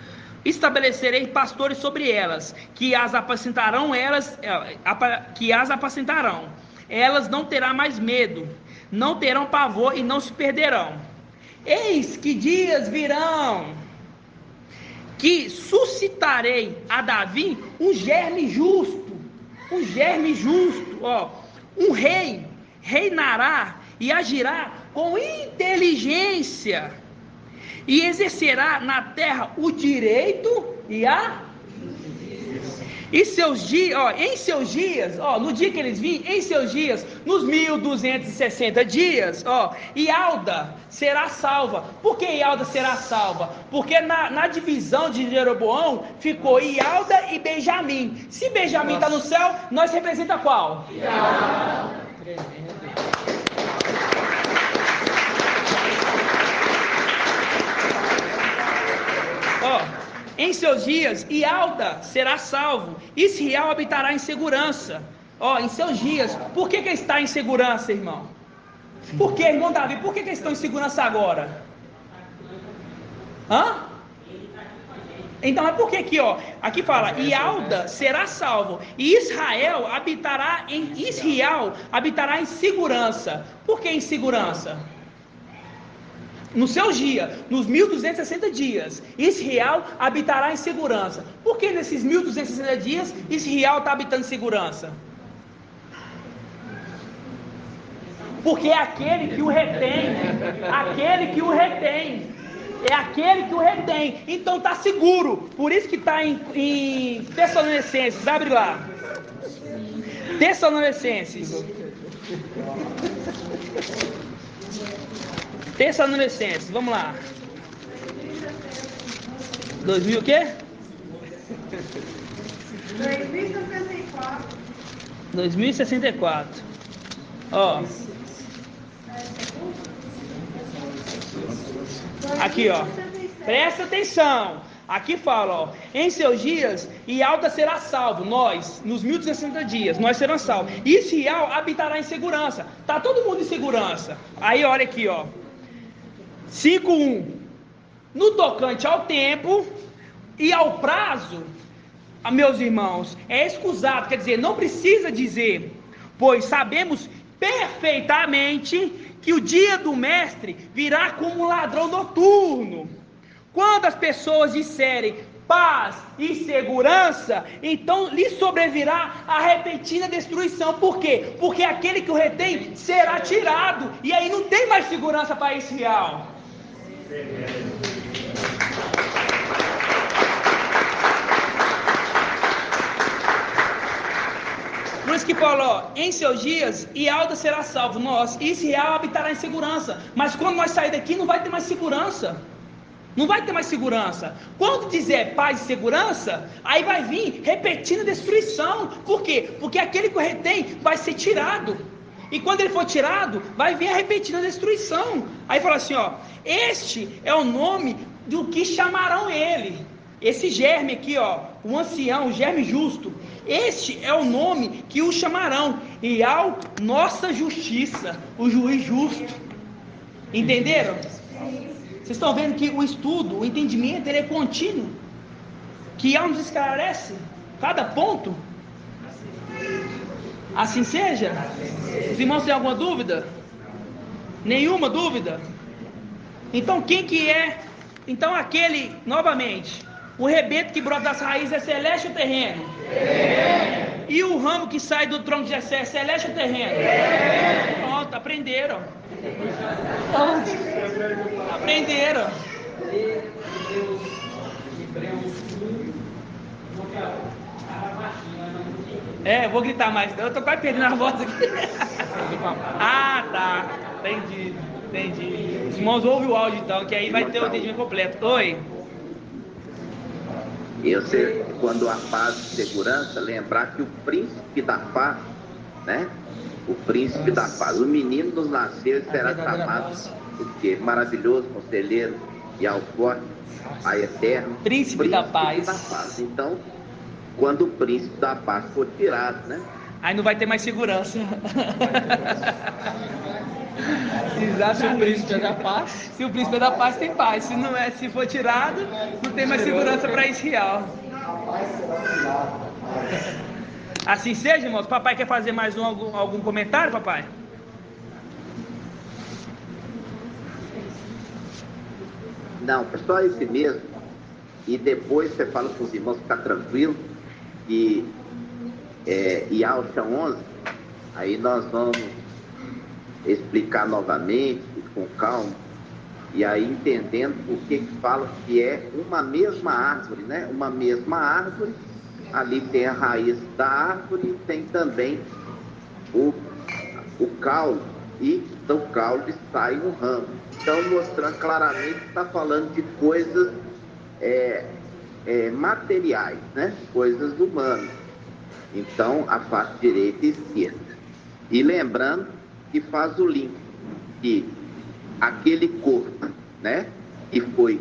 Speaker 1: Estabelecerei pastores sobre elas, que as apacentarão, elas não terão mais medo, não terão pavor e não se perderão. Eis que dias virão, que suscitarei a Davi um germe justo, ó, um rei, reinará e agirá com inteligência, e exercerá na terra o direito e a... E seus dias, ó, em seus dias, ó, no dia que eles virem, em seus dias, nos 1260 dias, ó, Ialda será salva. Por que Ialda será salva? Porque na divisão de Jeroboão ficou Ialda e Benjamim. Se Benjamim está no céu, nós representa qual? Ialda. Ó, em seus dias, Ialda será salvo, Israel habitará em segurança. Ó, em seus dias. Por que está em segurança, irmão? Por que, irmão Davi? Por que eles estão em segurança agora? Hã? Então, é porque aqui, ó, aqui fala, Ialda será salvo, e Israel habitará em segurança. Por que em segurança? No seu dia, nos 1260 dias, Israel habitará em segurança. Por que nesses 1260 dias, Israel está habitando em segurança? Porque é aquele que o retém, é aquele que o retém, então está seguro. Por isso que está em Tessalonicenses, abre lá, Tessalonicenses, vamos lá. 2000 o quê? 2064. Ó. Aqui, ó. Presta atenção. Aqui fala, ó. Em seus dias, Ialda será salvo. Nós, nos 1260 dias, nós seremos salvos. E Israel habitará em segurança. Tá todo mundo em segurança. Aí, olha aqui, ó. 5:1. No tocante ao tempo e ao prazo, meus irmãos, é escusado, quer dizer, não precisa dizer, pois sabemos perfeitamente que o dia do mestre virá como um ladrão noturno. Quando as pessoas disserem paz e segurança, então lhe sobrevirá a repentina destruição. Por quê? Porque aquele que o retém será tirado, e aí não tem mais segurança para Israel. Por isso que Paulo, ó, em seus dias, Ialda será salvo, nós, Israel habitará em segurança. Mas quando nós sair daqui, não vai ter mais segurança. Não vai ter mais segurança. Quando dizer paz e segurança, aí vai vir repetindo destruição. Por quê? Porque aquele que o retém vai ser tirado. E quando ele for tirado, vai vir a repetida destruição. Aí fala assim, ó, este é o nome do que chamarão ele. Esse germe aqui, ó, o ancião, o germe justo. Este é o nome que o chamarão. E ao nossa justiça, o juiz justo. Entenderam? Vocês estão vendo que o estudo, o entendimento, ele é contínuo. Que nos esclarece cada ponto. Assim seja? Os irmãos têm alguma dúvida? Nenhuma dúvida? Então quem que é? Então aquele, novamente, o rebento que brota das raízes é celeste ou terreno? E o ramo que sai do tronco de Jessé é celeste ou terreno? Pronto, aprenderam. Aprenderam.
Speaker 3: Hebreus 1,
Speaker 1: Eu vou gritar mais. Eu tô quase perdendo a voz aqui. Ah, tá. Entendi. Os irmãos ouvem o áudio então, que aí vai ter o entendimento completo. Oi.
Speaker 9: E você, quando a paz e segurança, lembrar que o príncipe da paz, né? O príncipe da paz, o menino nos nasceu e será chamado, porque maravilhoso, conselheiro e ao forte, Pai eterno,
Speaker 1: príncipe da paz.
Speaker 9: Então, quando o príncipe da paz for tirado, né?
Speaker 1: Aí não vai ter mais segurança. Exatamente.
Speaker 8: Se o príncipe é da paz.
Speaker 1: Se o príncipe é da paz, tem paz. Se for tirado, não tem mais segurança para Israel. Assim seja, irmãos. Papai quer fazer mais algum comentário, papai?
Speaker 9: Não, é só esse mesmo. E depois você fala com os irmãos, ficar tranquilo. E Yalcha 11, aí nós vamos explicar novamente, com calma, e aí entendendo o que fala que é uma mesma árvore, né? Uma mesma árvore, ali tem a raiz da árvore e tem também o caule, e do caule sai um ramo. Então, mostrando claramente que está falando de coisas materiais, né? Coisas humanas. Então, a face direita e esquerda. E lembrando que faz o link, que aquele corpo, né, que foi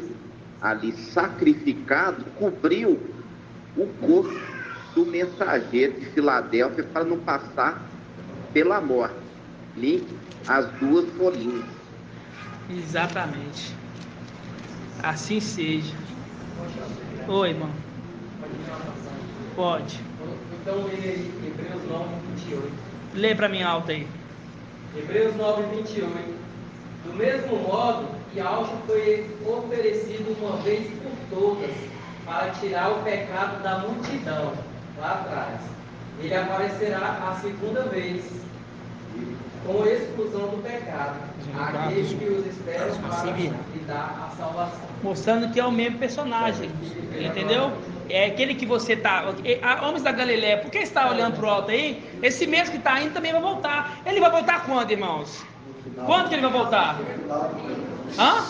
Speaker 9: ali sacrificado, cobriu o corpo do mensageiro de Filadélfia para não passar pela morte. Link as duas folhinhas.
Speaker 1: Exatamente. Assim seja. Oi, irmão. Pode.
Speaker 5: Então, Hebreus 9, 28.
Speaker 1: Lê para mim alto aí.
Speaker 5: Hebreus 9, 28. Do mesmo modo, Yalcha foi oferecido uma vez por todas para tirar o pecado da multidão, lá atrás. Ele aparecerá a segunda vez, com exclusão do pecado, aqueles que os esperam para lhe dar a salvação.
Speaker 1: Mostrando que é o mesmo personagem, entendeu? É aquele que você está... Homens da Galileia, por que está olhando para o alto aí? Esse mesmo que está indo também vai voltar. Ele vai voltar quando, irmãos? Quando que ele vai voltar? Hã?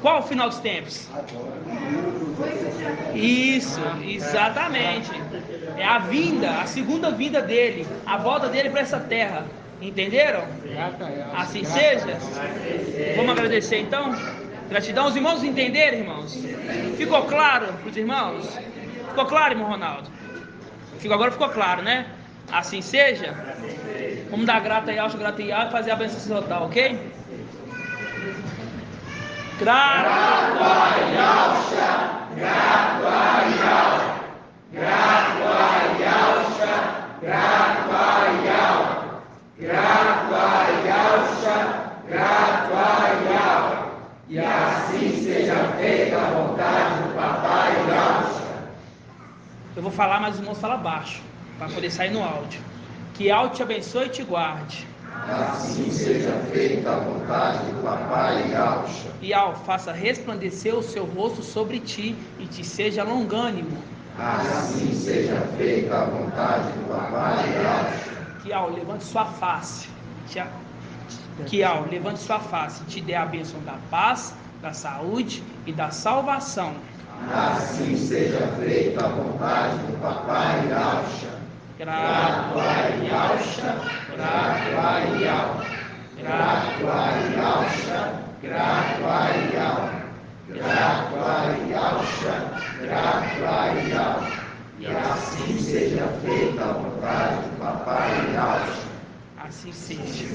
Speaker 1: Qual o final dos tempos? Isso, exatamente. É a vinda, a segunda vinda dele, a volta dele para essa terra. Entenderam? Assim seja. Vamos agradecer então? Gratidão. Os irmãos entenderam, irmãos? Ficou claro para os irmãos? Ficou claro, irmão Ronaldo? Agora ficou claro, né? Assim seja. Vamos dar grata e alto e fazer a bênção sacerdotal, ok? Grato a Yalcha, grato a Yalcha, grato a Yalcha, grato a Yalcha, grato a Yalcha, grato a Yalcha, e assim seja feita a vontade do papai Yalcha. Eu vou falar, mas os irmãos falam baixo, para poder sair no áudio. Que Yalcha te abençoe e te guarde.
Speaker 6: Assim seja feita a vontade do papai Yalcha.
Speaker 1: Yal, faça resplandecer o seu rosto sobre ti e te seja longânimo.
Speaker 6: Assim seja feita a vontade do papai Yalcha.
Speaker 1: Yal, levante sua face. Yal, levante sua face e te dê a bênção da paz, da saúde e da salvação.
Speaker 6: Assim seja feita a vontade do papai Yalcha.
Speaker 1: Grato a Yalcha, grato a Yalcha,
Speaker 6: Grato a Yalcha, grato a Yalcha, grato a Yalcha, grato a Yalcha. E assim seja feita a vontade do papai Yalcha.
Speaker 1: Assim seja.